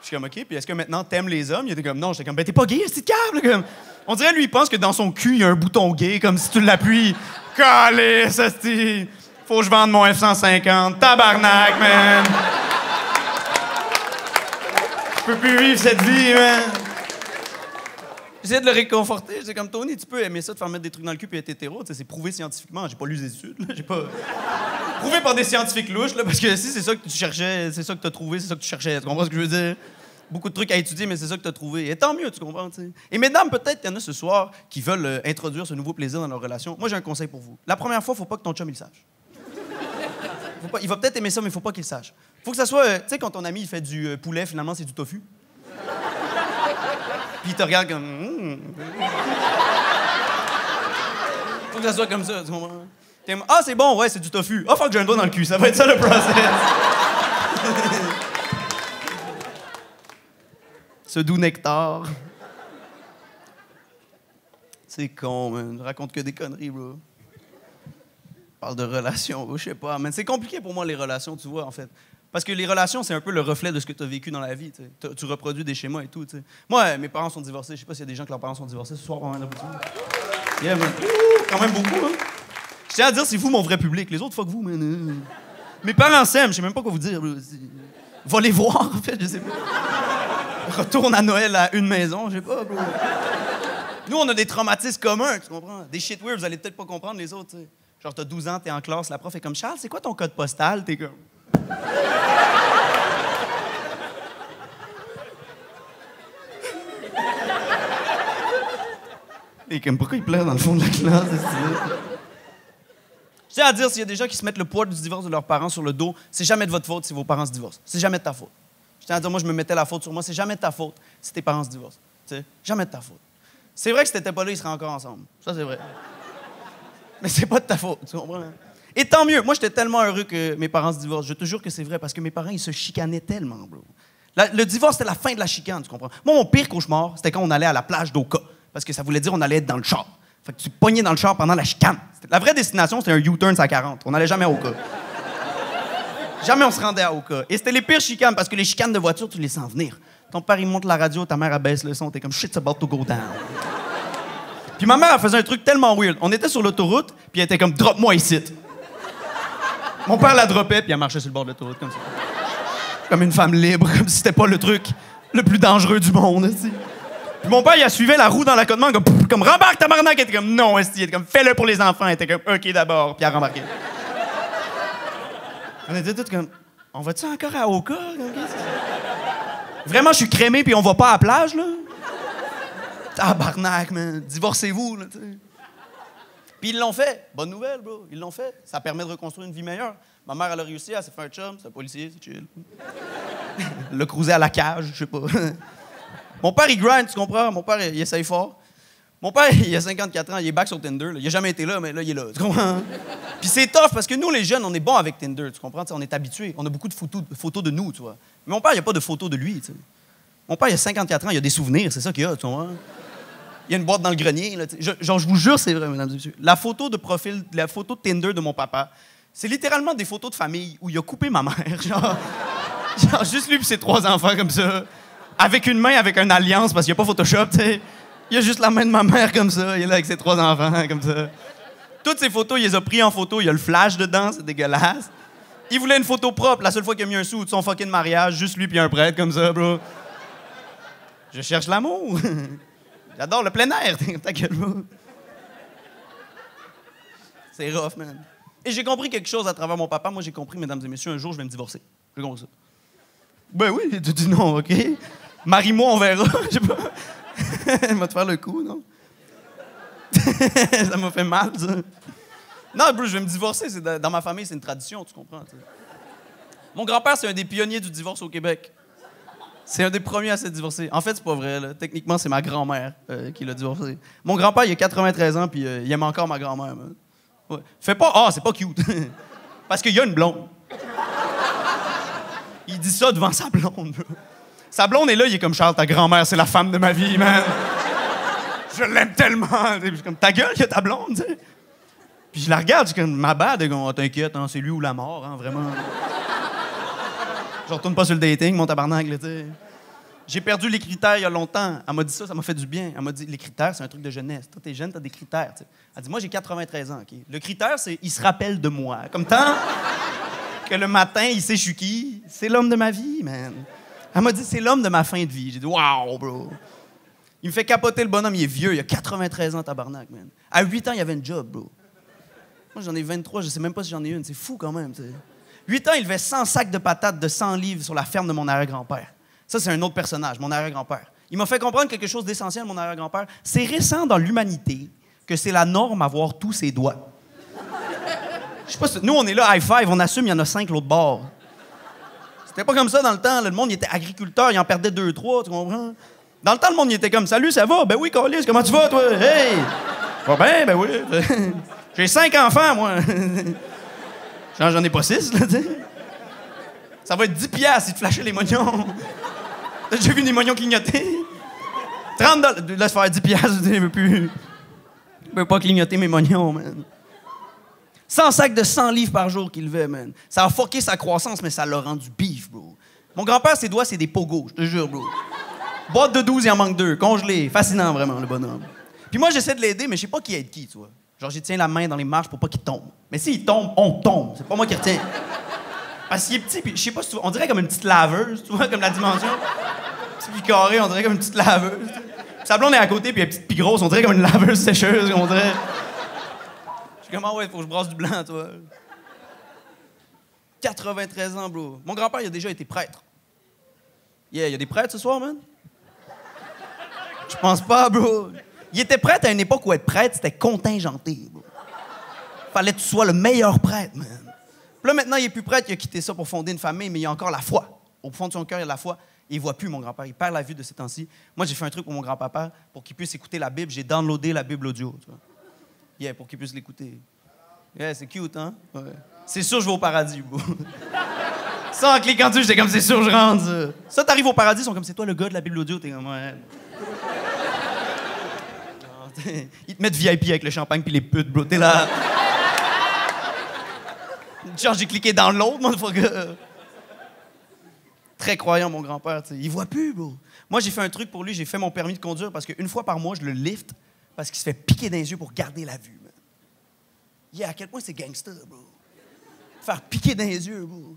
Je suis comme, OK, puis est-ce que maintenant t'aimes les hommes? Il était comme, non. J'étais comme, ben t'es pas gay, c'est de câble. Comme... On dirait, lui, il pense que dans son cul, il y a un bouton gay, comme si tu l'appuies. Calisse, asti. Faut que je vende mon F-150. Tabarnak, man. Je peux plus vivre cette vie, man. J'essayais de le réconforter. J'étais comme, Tony, tu peux aimer ça, te faire mettre des trucs dans le cul et être hétéro. C'est prouvé scientifiquement. J'ai pas lu des études. J'ai pas... Prouvé par des scientifiques louches, là, parce que si c'est ça que tu cherchais, c'est ça que tu as trouvé, c'est ça que tu cherchais. Tu comprends ce que je veux dire? Beaucoup de trucs à étudier, mais c'est ça que tu as trouvé. Et tant mieux, tu comprends, tu sais. Et mesdames, peut-être qu'il y en a ce soir qui veulent introduire ce nouveau plaisir dans leur relation. Moi, j'ai un conseil pour vous. La première fois, faut pas que ton chum, il sache. Il va peut-être aimer ça, mais faut pas qu'il sache. Faut que ça soit... tu sais, quand ton ami, il fait du poulet, finalement, c'est du tofu. Puis il te regarde comme... Faut que ça soit comme ça, tu comprends? Ah, c'est bon, ouais, c'est du tofu. Ah, faut que j'ai un doigt dans le cul, ça va être ça le process. Ce doux nectar. C'est con, man. Je raconte que des conneries, bro. Je parle de relations, je sais pas. Mais c'est compliqué pour moi, les relations, tu vois, en fait. Parce que les relations, c'est un peu le reflet de ce que tu as vécu dans la vie. Tu reproduis des schémas et tout. T'sais. Moi, mes parents sont divorcés. Je sais pas s'il y a des gens que leurs parents sont divorcés ce soir. Yeah, man. Quand même beaucoup, hein. Je tiens à dire, c'est vous mon vrai public. Les autres, fuck vous, man. Mes parents s'aiment, je sais même pas quoi vous dire. Va les voir, en fait, je sais pas. Retourne à Noël à une maison, je sais pas, bro. Nous, on a des traumatismes communs, tu comprends? Des shit weird, vous allez peut-être pas comprendre les autres, t'sais. Genre, t'as 12 ans, t'es en classe, la prof est comme, Charles, c'est quoi ton code postal? T'es comme... Et comme, pourquoi il pleure dans le fond de la classe? Je tiens à dire, s'il y a des gens qui se mettent le poids du divorce de leurs parents sur le dos, c'est jamais de votre faute si vos parents se divorcent. C'est jamais de ta faute. Je tiens à dire, moi, je me mettais la faute sur moi. C'est jamais de ta faute si tes parents se divorcent. T'sais? Jamais de ta faute. C'est vrai que si t'étais pas là, ils seraient encore ensemble. Ça, c'est vrai. Mais c'est pas de ta faute, tu comprends? Et tant mieux. Moi, j'étais tellement heureux que mes parents se divorcent. Je te jure que c'est vrai, parce que mes parents, ils se chicanaient tellement, bro. Le divorce, c'était la fin de la chicane, tu comprends? Moi, mon pire cauchemar, c'était quand on allait à la plage d'Oka. Parce que ça voulait dire qu'on allait être dans le char. Fait que tu pognais dans le char pendant la chicane. La vraie destination, c'était un U-turn à 40. On n'allait jamais à Oka. Jamais on se rendait à Oka. Et c'était les pires chicanes, parce que les chicanes de voiture, tu les sens venir. Ton père, il monte la radio, ta mère, elle baisse le son, t'es comme « shit's about to go down ». Puis ma mère, elle faisait un truc tellement weird. On était sur l'autoroute, puis elle était comme « drop-moi ici ». Mon père la droppait, puis elle marchait sur le bord de l'autoroute comme ça. Comme une femme libre, comme si c'était pas le truc le plus dangereux du monde, tu sais. Puis mon père, il a suivi la roue dans la l'accotement comme rembarque tabarnak. Il était comme non, esti. Il était comme fais-le pour les enfants. Il était comme OK d'abord, puis il a rembarqué. On était tous comme on va-tu encore à Oka? Vraiment, je suis crémé puis on va pas à la plage, là? Tabarnak, man. Divorcez-vous, là, tu sais. Puis ils l'ont fait. Bonne nouvelle, bro. Ils l'ont fait. Ça permet de reconstruire une vie meilleure. Ma mère, elle a réussi, elle s'est fait un chum, c'est un policier, c'est chill. Elle l'a cruisé à la cage, je sais pas. Mon père, il grind, tu comprends? Mon père, il essaye fort. Mon père, il a 54 ans, il est back sur Tinder. Là. Il a jamais été là, mais là, il est là, tu comprends? Puis c'est tough, parce que nous, les jeunes, on est bons avec Tinder, tu comprends? T'sais, on est habitués. On a beaucoup de photos de nous, tu vois. Mais mon père, il n'y a pas de photos de lui, tu sais. Mon père, il a 54 ans, il a des souvenirs, c'est ça qu'il y a, tu comprends? Il y a une boîte dans le grenier, là, je vous jure, c'est vrai, mesdames et messieurs. La photo de profil, la photo de Tinder de mon papa, c'est littéralement des photos de famille où il a coupé ma mère, genre juste lui et ses 3 enfants comme ça, avec une main, avec une alliance, parce qu'il n'y a pas Photoshop, tu sais. Il y a juste la main de ma mère comme ça, il est là avec ses 3 enfants comme ça. Toutes ces photos, il les a pris en photo, il y a le flash dedans, c'est dégueulasse. Il voulait une photo propre, la seule fois qu'il a mis un sou de son fucking mariage, juste lui puis un prêtre comme ça, bro. Je cherche l'amour. J'adore le plein air, ta gueule, bro. C'est rough, man. Et j'ai compris quelque chose à travers mon papa. Moi, j'ai compris, mesdames et messieurs, un jour, je vais me divorcer. J'ai compris ça. Ben oui, tu dis non, OK? Marie-moi, on verra. Je sais pas. Elle va te faire le coup, non? Ça m'a fait mal, ça. Non, bro, je vais me divorcer. Dans ma famille, c'est une tradition, tu comprends? T'sais. Mon grand-père, c'est un des pionniers du divorce au Québec. C'est un des premiers à se divorcer. En fait, c'est pas vrai. Là. Techniquement, c'est ma grand-mère qui l'a divorcé. Mon grand-père, il a 93 ans, puis il aime encore ma grand-mère. Man. Ouais. Fais pas « Ah, c'est pas cute! » Parce qu'il y a une blonde. Il dit ça devant sa blonde. Bro. Sa blonde est là, il est comme « Charles, ta grand-mère, c'est la femme de ma vie, man! Je l'aime tellement! » Je suis comme « Ta gueule, il y a ta blonde! » t'sais. Puis je la regarde, je suis comme « Ma bad! » Oh, t'inquiète, hein, c'est lui ou la mort, hein, vraiment. Je retourne pas sur le dating, mon tabarnak, là, tu sais. J'ai perdu les critères il y a longtemps. Elle m'a dit ça m'a fait du bien. Elle m'a dit, les critères, c'est un truc de jeunesse. Toi, t'es jeune, t'as des critères, tu sais. Elle dit, moi, j'ai 93 ans, OK? Le critère, c'est, il se rappelle de moi. Comme tant que le matin, il sait je suis qui. C'est l'homme de ma vie, man. Elle m'a dit, c'est l'homme de ma fin de vie. J'ai dit, wow, bro. Il me fait capoter le bonhomme, il est vieux, il a 93 ans, tabarnak, man. À 8 ans, il avait une job, bro. Moi, j'en ai 23, je sais même pas si j'en ai une. C'est fou quand même, tu sais. 8 ans, il levait 100 sacs de patates de 100 livres sur la ferme de mon arrière-grand-père. Ça, c'est un autre personnage, mon arrière-grand-père. Il m'a fait comprendre quelque chose d'essentiel, mon arrière-grand-père. C'est récent dans l'humanité que c'est la norme avoir tous ses doigts. Je sais pas si... Nous, on est là, high five, on assume, il y en a 5 l'autre bord. C'était pas comme ça dans le temps. Là. Le monde, il était agriculteur, il en perdait 2, 3, tu comprends? Dans le temps, le monde, il était comme, salut, ça va? Ben oui, Carlis, comment tu vas, toi? Hey! Va bien? Ben oui. J'ai 5 enfants, moi. J'en ai pas 6, là, tu sais. Ça va être 10 piastres si tu flashais les moignons. T'as déjà vu des moignons clignoter? 30 $. Laisse faire 10 piastres, je veux plus... Je veux pas clignoter mes moignons, man. 100 sacs de 100 livres par jour qu'il levait, man. Ça a fucké sa croissance, mais ça l'a rendu beef, bro. Mon grand-père, ses doigts, c'est des pogos, je te jure, bro. Boîte de 12, il en manque 2. Congelé. Fascinant, vraiment, le bonhomme. Puis moi, j'essaie de l'aider, mais je sais pas qui aide qui, tu vois. Genre, j'y tiens la main dans les marches pour pas qu'il tombe. Mais s'il tombe, on tombe. C'est pas moi qui retiens. Parce qu'il est petit, puis je sais pas si tu vois, on dirait comme une petite laveuse, tu vois, comme la dimension. Petit puis carré, on dirait comme une petite laveuse. Puis sa blonde est à côté, puis elle est petite puis grosse, on dirait comme une laveuse sécheuse, on dirait. Je suis comme, ah ouais, faut que je brasse du blanc, toi. 93 ans, bro. Mon grand-père, il a déjà été prêtre. Yeah, il y a des prêtres ce soir, man? Je pense pas, bro. Il était prêtre à une époque où être prêtre, c'était contingenté, bro. Fallait que tu sois le meilleur prêtre, man. Puis là, maintenant, il est plus prêtre, il a quitté ça pour fonder une famille, mais il a encore la foi. Au fond de son cœur, il a la foi. Et il voit plus, mon grand-père. Il perd la vue de ces temps-ci. Moi, j'ai fait un truc pour mon grand-papa, pour qu'il puisse écouter la Bible. J'ai downloadé la Bible audio, tu vois. Yeah, pour qu'il puisse l'écouter. Yeah, c'est cute, hein? Ouais. C'est sûr, je vais au paradis, bro. Ça, en cliquant dessus, j'étais comme, c'est sûr, je rentre, ça. Ça, t'arrives au paradis, ils sont comme, c'est toi le gars de la Bible audio, t'es comme, ouais. Ils te mettent VIP avec le champagne puis les putes, bro. T'es là. Genre, j'ai cliqué dans l'autre, motherfucker. Très croyant, mon grand-père, tu sais. Il voit plus, bro. Moi, j'ai fait un truc pour lui. J'ai fait mon permis de conduire parce qu'une fois par mois, je le lift parce qu'il se fait piquer dans les yeux pour garder la vue, man. Yeah, à quel point c'est gangster, bro. Faire piquer dans les yeux, bro.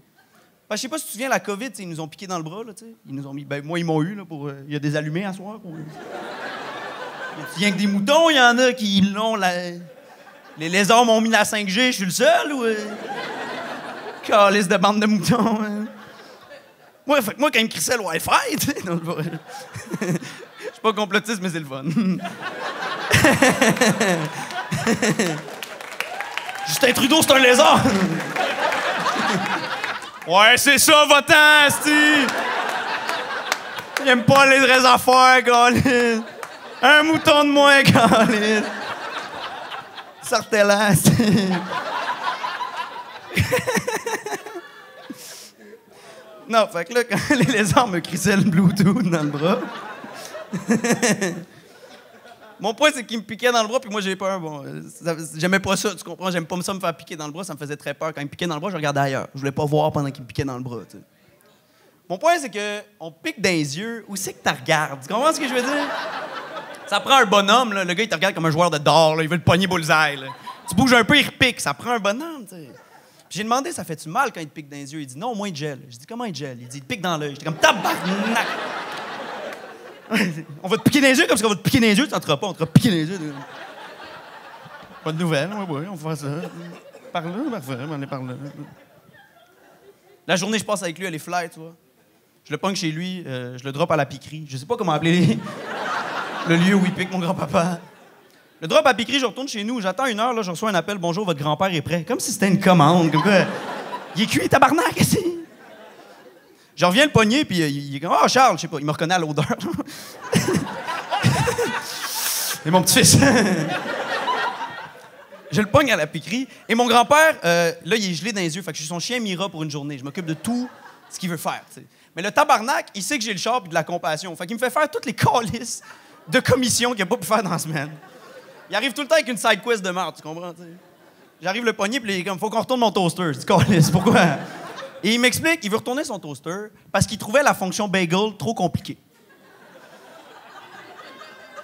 Ben, je sais pas si tu te souviens, la COVID, ils nous ont piqué dans le bras, là, tu sais. Ils nous ont mis... Ben, moi, ils m'ont eu, là, pour... Il y a des allumés à soir. Il y a que des moutons, il y en a qui l'ont, Les lézards m'ont mis la 5G, je suis le seul, ou... Calice de bande de moutons, hein. Moi, quand ils me crissaient le Wi-Fi, tu sais... Je suis pas complotiste, mais c'est le fun. Justin Trudeau, c'est un lézard! Ouais, c'est ça, votant, asti! Il aime pas les vraies affaires, Colin! Un mouton de moins, Colin! Sortez-la, asti! Non, fait que là, quand les lézards me crissaient le Bluetooth dans le bras... Mon point, c'est qu'il me piquait dans le bras, puis moi, j'ai peur. Bon, j'aimais pas ça, tu comprends? J'aime pas ça me faire piquer dans le bras, ça me faisait très peur. Quand il me piquait dans le bras, je regardais ailleurs. Je voulais pas voir pendant qu'il me piquait dans le bras, tu sais. Mon point, c'est que on pique dans les yeux, où c'est que tu regardes? Tu comprends ce que je veux dire? Ça prend un bonhomme, là. Le gars, il te regarde comme un joueur de dard, là. Il veut le pogner bullseye, là. Tu bouges un peu, il repique. Ça prend un bonhomme, tu sais. J'ai demandé, ça fait-tu mal quand il te pique dans les yeux? Il dit, non, moins de gel. J'ai dit, comment il gel? Il dit, il te pique dans l'œil. J'étais comme, tabarnak! On va te piquer dans les yeux comme ça, on va te piquer dans les yeux, tu n'entreras pas, on te piquer dans les yeux. Pas de nouvelles, oui, on va faire ça. Par là, parfait, on va aller par là. La journée, je passe avec lui, elle est fly, tu vois. Je le pogne chez lui, je le drop à la piquerie. Je sais pas comment appeler le lieu où il pique mon grand-papa. Le drop à la piquerie, je retourne chez nous, j'attends 1 heure, là, je reçois un appel, bonjour, votre grand-père est prêt. Comme si c'était une commande, comme quoi. Il est cuit, tabarnak, ici. Je reviens le pogner, puis il est comme « Ah, Charles, je sais pas, il me reconnaît à l'odeur. » C'est mon petit-fils. Je le pogne à la piquerie. Et mon grand-père, là, il est gelé dans les yeux. Fait que je suis son chien Mira pour une journée. Je m'occupe de tout ce qu'il veut faire, t'sais. Mais le tabarnak, il sait que j'ai le char et de la compassion. Fait qu'il me fait faire toutes les calices de commission qu'il n'a pas pu faire dans la semaine. Il arrive tout le temps avec une side quest de merde, tu comprends, t'sais? J'arrive le pogner, puis il est comme « Faut qu'on retourne mon toaster. » Je dis « Calice, pourquoi? » Et il m'explique qu'il veut retourner son toaster parce qu'il trouvait la fonction bagel trop compliquée.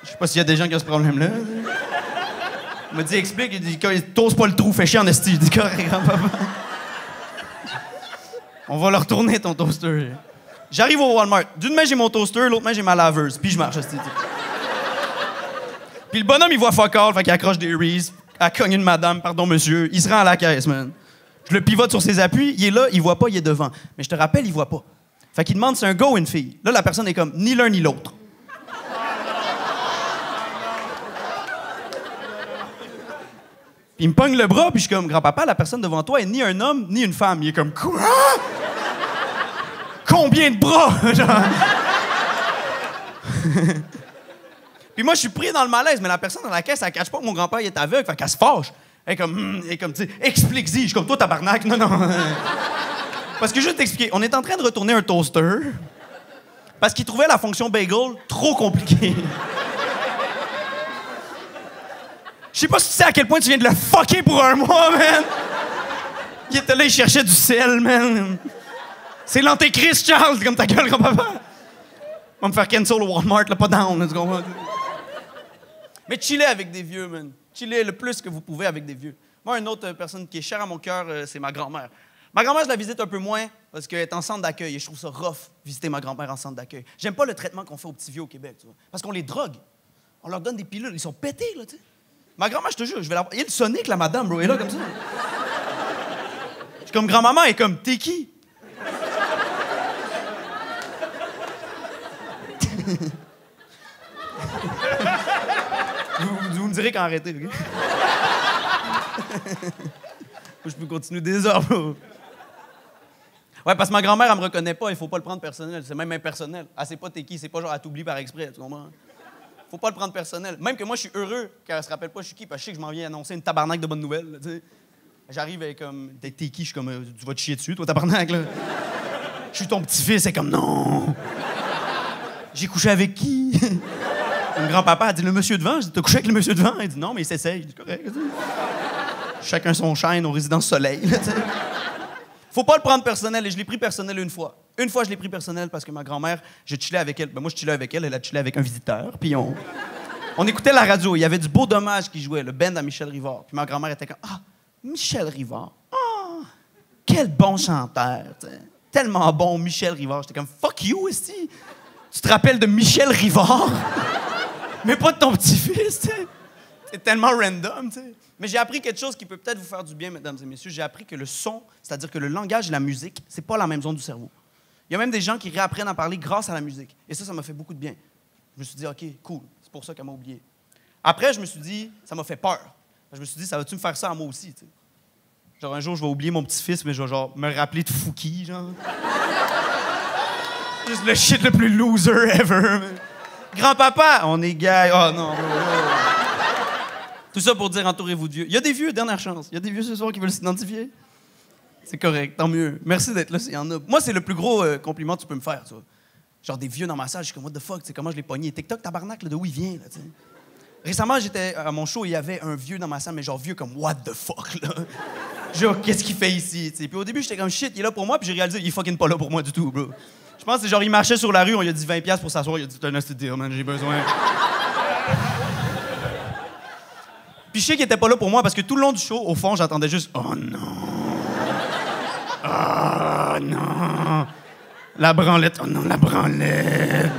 Je sais pas s'il y a des gens qui ont ce problème-là. Il m'a dit, explique, il dit, toast pas le trou, fais chier en esti. Je dis, correct, grand-papa. On va le retourner, ton toaster. J'arrive au Walmart. D'une main, j'ai mon toaster, l'autre main, j'ai ma laveuse. Puis je marche, esti. Puis le bonhomme, il voit fuck all, fait qu'il accroche des Reese, à cogne une madame, pardon, monsieur. Il se rend à la caisse, man. Je le pivote sur ses appuis, il est là, il voit pas, il est devant. Mais je te rappelle, il voit pas. Fait qu'il demande si c'est un gars ou une fille. Là, la personne est comme ni l'un ni l'autre. Puis il me pogne le bras, puis je suis comme, grand-papa, la personne devant toi est ni un homme, ni une femme. Il est comme, quoi? Combien de bras? Puis moi, je suis pris dans le malaise, mais la personne dans la caisse, elle cache pas que mon grand-père il est aveugle, fait qu'elle se fâche. Elle est comme, tu sais, explique-y. Je suis comme, toi, tabarnak. Non, non. Parce que juste t'expliquer, on est en train de retourner un toaster parce qu'il trouvait la fonction bagel trop compliquée. Je sais pas si tu sais à quel point tu viens de le fucker pour un mois, man. Il était là, il cherchait du sel, man. C'est l'antéchrist, Charles, comme ta gueule, grand-papa. On va me faire cancel au Walmart, là, pas down, là, tu comprends? Mais chillez avec des vieux, man. Chillez le plus que vous pouvez avec des vieux. Moi, une autre personne qui est chère à mon cœur, c'est ma grand-mère. Ma grand-mère, je la visite un peu moins parce qu'elle est en centre d'accueil et je trouve ça rough, visiter ma grand-mère en centre d'accueil. J'aime pas le traitement qu'on fait aux petits vieux au Québec, tu vois. Parce qu'on les drogue. On leur donne des pilules. Ils sont pétés, là, tu sais. Ma grand-mère, je te jure, je vais la... Il y a le Sonic, la madame, bro, elle est là comme ça. Je suis comme grand-maman, elle est comme, t'es qui? vous me direz quand arrêter, OK? Je peux continuer des heures, bro. Ouais, parce que ma grand-mère, elle me reconnaît pas, il faut pas le prendre personnel. C'est même impersonnel. Elle sait pas t'es qui, c'est pas genre elle t'oublie par exprès, tu comprends? Faut pas le prendre personnel. Même que moi, je suis heureux qu'elle se rappelle pas je suis qui, parce que je sais que je m'en viens annoncer une tabarnak de bonnes nouvelles, là, tu sais. J'arrive avec comme, t'es qui? Je suis comme, tu vas te chier dessus, toi, tabarnak, là. Je suis ton petit-fils, c'est comme, non! J'ai couché avec qui? Mon grand-papa a dit, le monsieur devant. J'ai dit, t'as couché avec le monsieur devant? Il dit, non, mais il s'essaye. Je dis, correct. Chacun son chaîne aux résidences soleil. Là, faut pas le prendre personnel, et je l'ai pris personnel une fois. Une fois, je l'ai pris personnel parce que ma grand-mère, je chillais avec elle. Ben, moi, je chillais avec elle, elle a chillé avec un visiteur. Puis on écoutait la radio. Il y avait du Beau Dommage qui jouait, le band à Michel Rivard. Puis ma grand-mère était comme, ah, Michel Rivard. Ah, quel bon chanteur. T'sais. Tellement bon, Michel Rivard. J'étais comme, fuck you, ici. Tu te rappelles de Michel Rivard? Mais pas de ton petit-fils, tu sais. C'est tellement random, tu sais. Mais j'ai appris quelque chose qui peut peut-être vous faire du bien, mesdames et messieurs. J'ai appris que le son, c'est-à-dire que le langage et la musique, c'est pas la même zone du cerveau. Il y a même des gens qui réapprennent à parler grâce à la musique. Et ça m'a fait beaucoup de bien. Je me suis dit, OK, cool, c'est pour ça qu'elle m'a oublié. Après, je me suis dit, ça m'a fait peur. Je me suis dit, ça va-tu me faire ça à moi aussi, tu sais? Genre, un jour, je vais oublier mon petit-fils, mais je vais genre me rappeler de Fouki, genre. Juste le shit le plus loser ever. Grand-papa, on est gay. Oh non. Tout ça pour dire, entourez-vous de vieux. Il y a des vieux, dernière chance. Il y a des vieux ce soir qui veulent s'identifier. C'est correct, tant mieux. Merci d'être là, s'il y en a. Moi, c'est le plus gros compliment que tu peux me faire, tu vois. Genre des vieux dans ma salle, je suis comme, what the fuck, tu sais, comment je l'ai pogné? TikTok, tabarnak, là, de où il vient, là, tu sais. Récemment, j'étais à mon show et il y avait un vieux dans ma salle, mais genre vieux comme, what the fuck, là. Genre, qu'est-ce qu'il fait ici, tu sais. Puis au début, j'étais comme, shit, il est là pour moi, puis j'ai réalisé, il est fucking pas là pour moi du tout, bro. Je pense que c'est genre, il marchait sur la rue, on lui a dit 20$ pour s'asseoir, il a dit, t'as un hostie de deal, man, j'ai besoin. Puis je sais qu'il était pas là pour moi parce que tout le long du show, au fond, j'entendais juste, oh non. Oh non. La branlette, oh non, la branlette.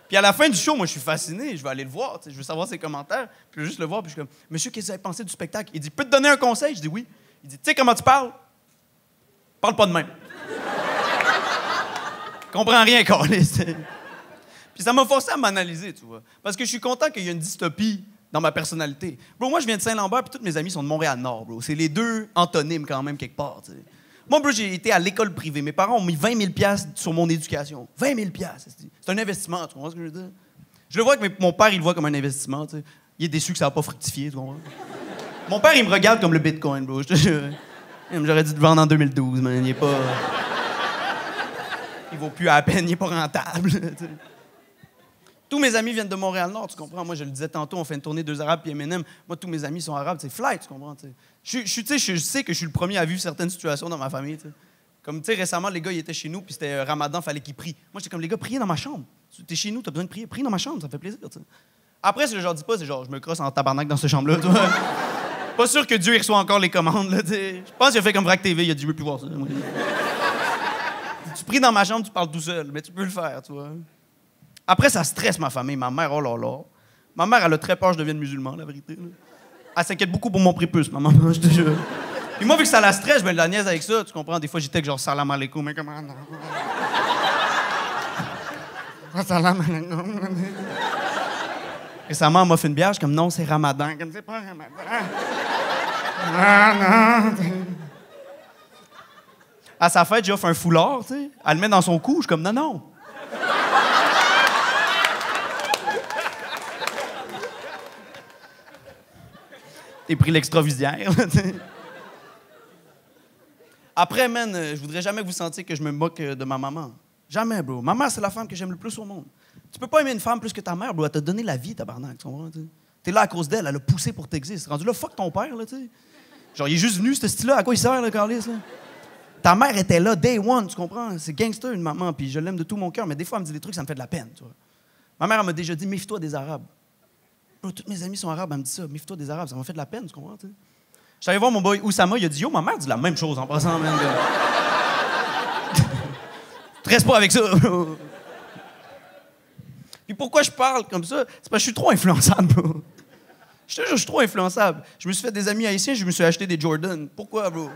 Puis à la fin du show, moi, je suis fasciné, je vais aller le voir, je veux savoir ses commentaires, puis je veux juste le voir, puis je suis comme, monsieur, qu'est-ce que vous avez pensé du spectacle? Il dit, peux te donner un conseil? Je dis oui. Il dit, tu sais comment tu parles? Parle pas de même. Comprends rien, câlisse. Puis ça m'a forcé à m'analyser, tu vois. Parce que je suis content qu'il y ait une dystopie dans ma personnalité. Bro, moi, je viens de Saint-Lambert, puis tous mes amis sont de Montréal-Nord, bro. C'est les deux antonymes, quand même, quelque part, tu sais. Moi, bro, j'ai été à l'école privée. Mes parents ont mis 20 000 $ sur mon éducation. 20 000 $. C'est un investissement, tu comprends ce que je veux dire? Je le vois que mon père, il le voit comme un investissement, tu sais. Il est déçu que ça n'a pas fructifié, tu comprends? Mon père, il me regarde comme le Bitcoin, bro. J'aurais dû te vendre en 2012, man. Il est pas... Il vaut plus à peine, il est pas rentable, tu sais. Tous mes amis viennent de Montréal-Nord, tu comprends? Moi, je le disais tantôt, on fait une tournée 2 Arabes puis Eminem. Moi, tous mes amis sont arabes, c'est fly, tu comprends? Je sais que je suis le premier à vivre certaines situations dans ma famille, t'sais. Comme, tu sais, récemment, les gars, ils étaient chez nous, puis c'était Ramadan, fallait qu'ils prient. Moi, j'étais comme, les gars, priez dans ma chambre. T'es chez nous, t'as besoin de prier. Prie dans ma chambre, ça me fait plaisir, t'sais. Après, si je leur dis pas, c'est genre, je me crosse en tabarnak dans cette chambre-là, tu vois. Pas sûr que Dieu, il reçoit encore les commandes, là, t'sais. Je pense qu'il a fait comme Vrac TV, il a dit, je veux plus voir ça. Tu pries dans ma chambre, tu parles tout seul, mais tu peux le faire, tu vois. Après, ça stresse ma famille. Ma mère, oh là là. Ma mère, elle a très peur que je devienne musulman, la vérité. Là. Elle s'inquiète beaucoup pour mon prépuce, ma maman, je te jure. Puis moi, vu que ça la stresse, ben, la niaise avec ça, tu comprends? Des fois, j'étais que genre salam alaikum, mais comment? Salam alaikum. Récemment, elle m'a fait une bière, je suis comme non, c'est Ramadan. Comme c'est pas Ramadan. Non. À sa fête, j'ai offert un foulard, tu sais. Elle le met dans son cou, je suis comme non. T'es pris l'extravisière. Après, man, je voudrais jamais que vous sentiez que je me moque de ma maman. Jamais, bro. Ma mère, c'est la femme que j'aime le plus au monde. Tu peux pas aimer une femme plus que ta mère, bro. Elle t'a donné la vie, tabarnak. Tu comprends? T'es là à cause d'elle, elle a poussé pour t'exister. Rendu là, fuck ton père, là, tu sais. Genre, il est juste venu, ce style-là. À quoi il sert, le Carlis, là? Ta mère était là, day one, tu comprends? C'est gangster, une maman, puis je l'aime de tout mon cœur, mais des fois, elle me dit des trucs, ça me fait de la peine, tu vois. Ma mère, elle m'a déjà dit, méfie-toi des Arabes. Bro, tous mes amis sont arabes, elle me dit ça. Méfie-toi des Arabes, ça m'a fait de la peine, tu comprends? Je suis allé voir mon boy Oussama, il a dit yo, ma mère dit la même chose en passant, man. Reste pas avec ça, bro. Puis pourquoi je parle comme ça? C'est parce que je suis trop influençable, bro. Je te jure, je suis trop influençable. Je me suis fait des amis haïtiens, je me suis acheté des Jordan. Pourquoi, bro?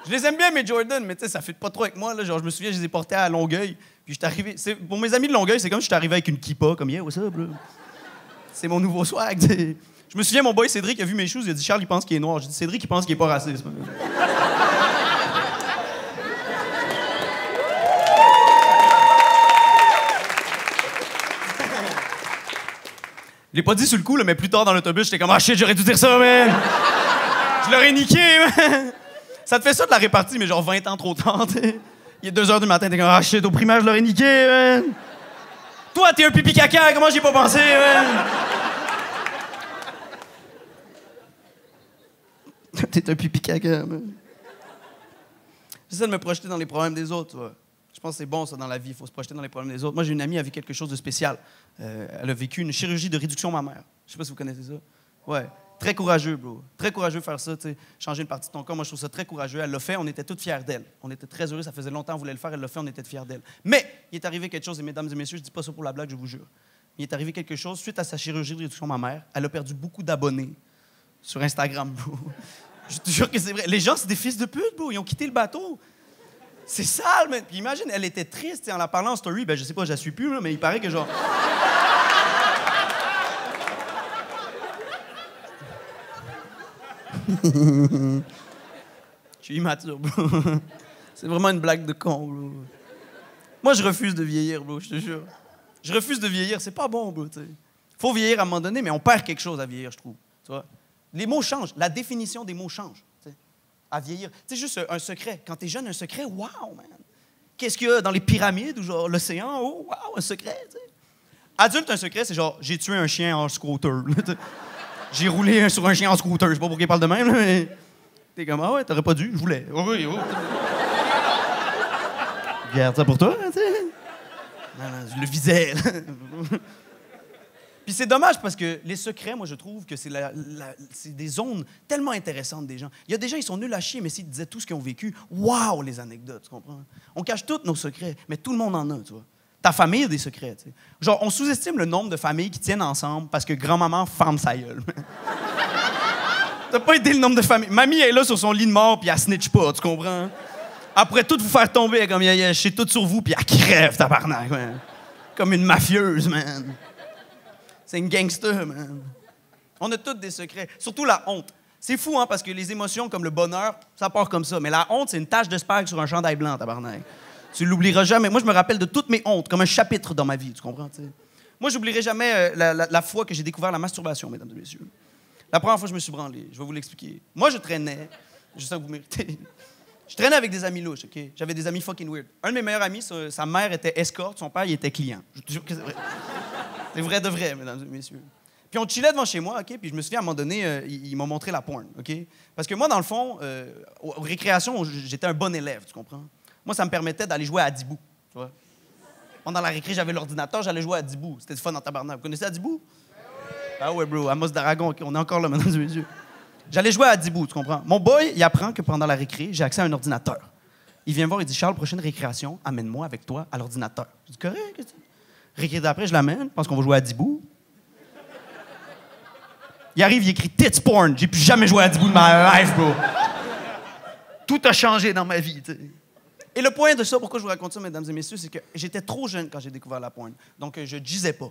Je les aime bien, mes Jordan, mais tu sais, ça fait pas trop avec moi, là. Genre, je me souviens, je les ai portés à Longueuil, puis je suis arrivé... Pour mes amis de Longueuil, c'est comme si je suis arrivé avec une kippa, comme hier, what's up, bro? C'est mon nouveau swag, t'sais. Je me souviens, mon boy Cédric a vu mes shoes, il a dit « Charles, il pense qu'il est noir. » J'ai dit « Cédric, il pense qu'il est pas raciste. » Je l'ai pas dit sur le coup, là, mais plus tard dans l'autobus, j'étais comme « Ah shit, j'aurais dû dire ça, man! » Je l'aurais niqué, man! Ça te fait ça de la répartie, mais genre 20 ans trop tard, t'sais. Il est 2 h du matin, t'es comme « Ah shit, au primaire, je l'aurais niqué, man! » Toi, t'es un pipi caca, comment j'y ai pas pensé, man? T'es un pipi caca, man. J'essaie de me projeter dans les problèmes des autres, tu vois. Je pense que c'est bon, ça, dans la vie. Il faut se projeter dans les problèmes des autres. Moi, j'ai une amie qui a vécu quelque chose de spécial. Elle a vécu une chirurgie de réduction mammaire. Je sais pas si vous connaissez ça. Ouais. Très courageux, bro. Très courageux de faire ça, tu sais. Changer une partie de ton corps, moi, je trouve ça très courageux. Elle l'a fait, on était tous fiers d'elle. On était très heureux, ça faisait longtemps qu'on voulait le faire, elle l'a fait, on était fiers d'elle. Mais, il est arrivé quelque chose, et mesdames et messieurs, je dis pas ça pour la blague, je vous jure. Il est arrivé quelque chose, suite à sa chirurgie de réduction mammaire, elle a perdu beaucoup d'abonnés sur Instagram, bro. Je te jure que c'est vrai. Les gens, c'est des fils de pute, bro. Ils ont quitté le bateau. C'est sale, man. Puis imagine, elle était triste en la parlant en story. Ben, je sais pas, je la suis plus, là, mais il paraît que genre. Je suis immature, bro. C'est vraiment une blague de con, bro. Moi, je refuse de vieillir, bro, je te jure. Je refuse de vieillir. C'est pas bon, bro, tu sais. Faut vieillir à un moment donné, mais on perd quelque chose à vieillir, je trouve. Tu vois? Les mots changent. La définition des mots change. À vieillir. Tu sais, juste un secret. Quand t'es jeune, un secret, wow, man. Qu'est-ce qu'il y a dans les pyramides ou genre l'océan? Oh, wow, un secret, tu sais. Adulte, un secret, c'est genre, j'ai tué un chien en scooter. J'ai roulé sur un chien en scooter. Je sais pas pourquoi il parle de même, mais... T'es comme, ah ouais, t'aurais pas dû, je voulais. Oh, oui, oh. Garde ça pour toi, tu sais. Non, je le visais. Puis c'est dommage parce que les secrets, moi, je trouve que c'est des zones tellement intéressantes des gens. Il y a des gens, ils sont nuls à chier, mais s'ils disaient tout ce qu'ils ont vécu, waouh, les anecdotes, tu comprends? On cache tous nos secrets, mais tout le monde en a, tu vois. Ta famille a des secrets, tu sais. Genre, on sous-estime le nombre de familles qui tiennent ensemble parce que grand-maman ferme sa gueule. T'as pas idée le nombre de familles. Mamie est là sur son lit de mort, puis elle snitch pas, tu comprends? Après tout vous faire tomber, elle comme, je sais tout sur vous, puis elle crève, tabarnak, man. Comme une mafieuse, man. C'est une gangster, man. On a tous des secrets. Surtout la honte. C'est fou, hein, parce que les émotions comme le bonheur, ça part comme ça. Mais la honte, c'est une tache de spag sur un chandail blanc, tabarnak. Tu l'oublieras jamais. Moi, je me rappelle de toutes mes hontes, comme un chapitre dans ma vie, tu comprends, t'sais? Moi, j'oublierai jamais la fois que j'ai découvert la masturbation, mesdames et messieurs. La première fois que je me suis branlé, je vais vous l'expliquer. Moi, je traînais, je sens que vous méritez. Je traînais avec des amis louches, OK? J'avais des amis fucking weird. Un de mes meilleurs amis, sa mère était escorte, son père, il était client. Je te jure que c'est vrai. C'est vrai de vrai, mesdames et messieurs. Puis on chillait devant chez moi, OK? Puis je me souviens, à un moment donné, ils m'ont montré la porn, OK? Parce que moi, dans le fond, aux récréations, j'étais un bon élève, tu comprends? Moi, ça me permettait d'aller jouer à Adibou, tu vois? Pendant la récré, j'avais l'ordinateur, j'allais jouer à Adibou. C'était du fun en tabarnak. Vous connaissez Adibou? Ah ouais, bro, Amos d'Aragon, OK, on est encore là, mesdames et messieurs. J'allais jouer à Adibou, tu comprends? Mon boy, il apprend que pendant la récré, j'ai accès à un ordinateur. Il vient me voir, il dit, Charles, prochaine récréation, amène-moi avec toi à l'ordinateur. Je dis, correct. Récré d'après, je l'amène, je pense qu'on va jouer à Adibou. Il arrive, il écrit Tits Porn. J'ai plus jamais joué à Adibou de ma life, bro. Tout a changé dans ma vie, tu sais. Et le point de ça, pourquoi je vous raconte ça, mesdames et messieurs, c'est que j'étais trop jeune quand j'ai découvert la porn. Donc, je gisais pas.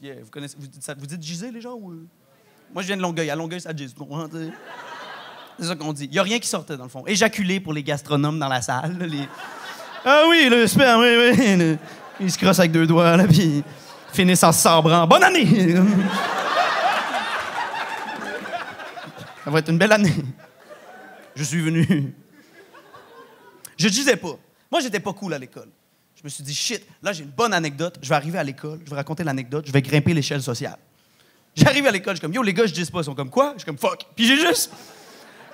Yeah, vous connaissez, vous dites giser, les gens, ou... Moi, je viens de Longueuil. À Longueuil, ça gise, tu comprends? C'est ça qu'on dit. Il n'y a rien qui sortait, dans le fond. Éjaculé pour les gastronomes dans la salle. Là, Ah oui, le sperme, oui. Il se crosse avec deux doigts, là, puis finissent en se sabrant. Bonne année! Ça va être une belle année. Je suis venu. Je disais pas. Moi, j'étais pas cool à l'école. Je me suis dit, shit, là, j'ai une bonne anecdote. Je vais arriver à l'école, je vais raconter l'anecdote, je vais grimper l'échelle sociale. J'arrive à l'école, je suis comme, yo, les gars, je dis pas. Ils sont comme, quoi? Je suis comme, fuck. Puis j'ai juste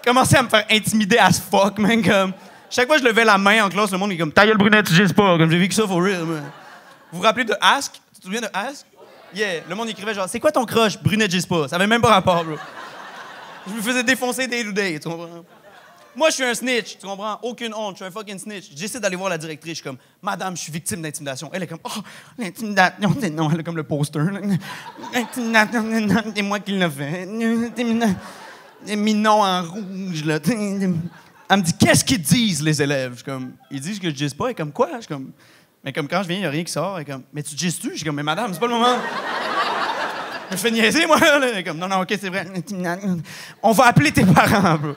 commencé à me faire intimider as fuck, man. Comme, chaque fois que je levais la main en classe, le monde est comme, ta gueule, brunette, tu dis pas. Comme j'ai vécu ça for real, man. Vous vous rappelez de Ask? Tu te souviens de Ask? Yeah. Le monde écrivait genre, c'est quoi ton crush? Brunette, je dis pas. Ça avait même pas rapport, bro. Je me faisais défoncer day to day, tu comprends? Moi, je suis un snitch, tu comprends? Aucune honte, je suis un fucking snitch. J'essaie d'aller voir la directrice, je suis comme, madame, je suis victime d'intimidation. Elle est comme, oh, l'intimidation, non, elle est comme le poster. L'intimidation, c'est moi qui l'ai fait. Des minons en rouge, là. Elle me dit, qu'est-ce qu'ils disent, les élèves? Je suis comme, ils disent que je dise pas. Elle est comme, quoi? Je suis comme, mais comme quand je viens, il n'y a rien qui sort. Elle est comme, mais tu dises-tu? Je suis comme, mais madame, c'est pas le moment. Je me fais niaiser, moi, là. Elle est comme, non, OK, c'est vrai. On va appeler tes parents, bro.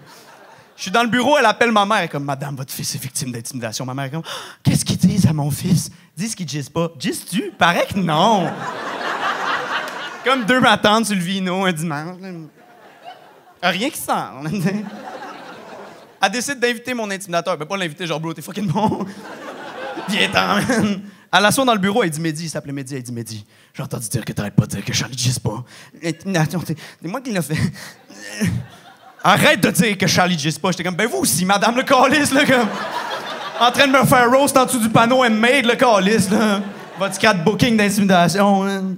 Je suis dans le bureau, elle appelle ma mère. Elle est comme, madame, votre fils est victime d'intimidation. Ma mère est comme, qu'est-ce qu'ils disent à mon fils? Disent qu'ils disent pas. Disent-tu? Paraît que non. Comme deux matantes sur le vino un dimanche. Rien qui sort. Elle décide d'inviter mon intimidateur. Ben, pas l'inviter, genre, bro, t'es fucking bon. Viens-t'en, man. À l'assaut dans le bureau, elle dit Mehdi, il s'appelait Mehdi, elle dit Mehdi, j'ai entendu dire que t'arrêtes pas de dire que Charlie Gis pas. Intimidation, c'est moi qui l'ai fait. Arrête de dire que Charlie Gis pas. J'étais comme, ben vous aussi, madame le calice, là, comme. En train de me faire roast en dessous du panneau handmade, le calice, là. Votre scrapbooking d'intimidation, hein.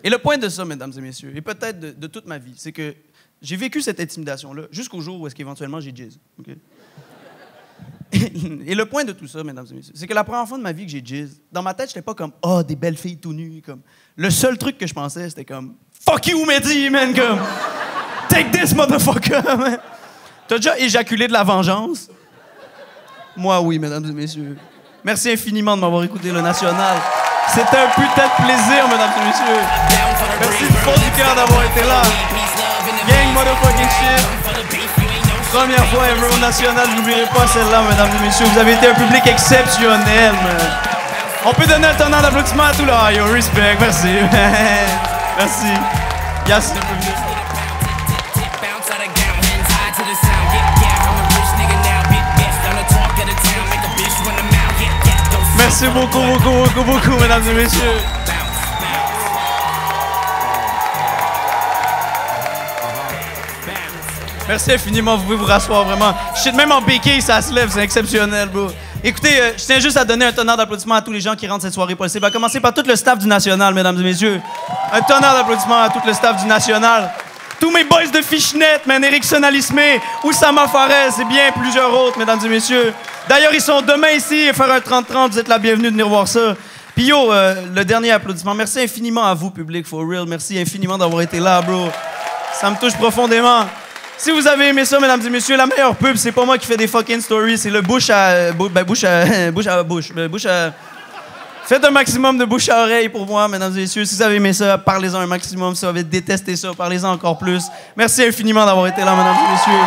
Et le point de ça, mesdames et messieurs, et peut-être de toute ma vie, c'est que j'ai vécu cette intimidation-là jusqu'au jour où est-ce qu'éventuellement j'ai jizz. Okay? Et le point de tout ça, mesdames et messieurs, c'est que la première fois de ma vie que j'ai jizz, dans ma tête, j'étais pas comme « Ah, oh, des belles filles tout nues ». Le seul truc que je pensais, c'était comme « Fuck you, Mehdi, man », comme « Take this, motherfucker », man. T'as déjà éjaculé de la vengeance? Moi, oui, mesdames et messieurs. Merci infiniment de m'avoir écouté, le National. C'était un putain de plaisir, mesdames et messieurs. Merci du fond du cœur d'avoir été là. Gang motherfucking shit. Première fois ever au National, n'oublierez pas celle-là, mesdames et messieurs. Vous avez été un public exceptionnel, man. On peut donner un tonnerre d'applaudissements à tout le yo, respect, merci. Merci. Yes, le public. Merci beaucoup, mesdames et messieurs. Merci infiniment, vous pouvez vous rasseoir, vraiment. Shit, même en béquille, ça se lève, c'est exceptionnel, bro. Écoutez, je tiens juste à donner un tonnerre d'applaudissements à tous les gens qui rentrent cette soirée possible. À commencer par tout le staff du National, mesdames et messieurs. Un tonnerre d'applaudissements à tout le staff du National. Tous mes boys de Fishnet, man, Erickson Alismé, Oussama Fares et bien plusieurs autres, mesdames et messieurs. D'ailleurs, ils sont demain ici, faire un 30-30, vous êtes la bienvenue de venir voir ça. Puis yo, le dernier applaudissement. Merci infiniment à vous, public, for real. Merci infiniment d'avoir été là, bro. Ça me touche profondément. Si vous avez aimé ça, mesdames et messieurs, la meilleure pub, c'est pas moi qui fais des fucking stories, c'est le bouche à bouche. Faites un maximum de bouche à oreille pour moi, mesdames et messieurs. Si vous avez aimé ça, parlez-en un maximum. Si vous avez détesté ça, parlez-en encore plus. Merci infiniment d'avoir été là, mesdames et messieurs.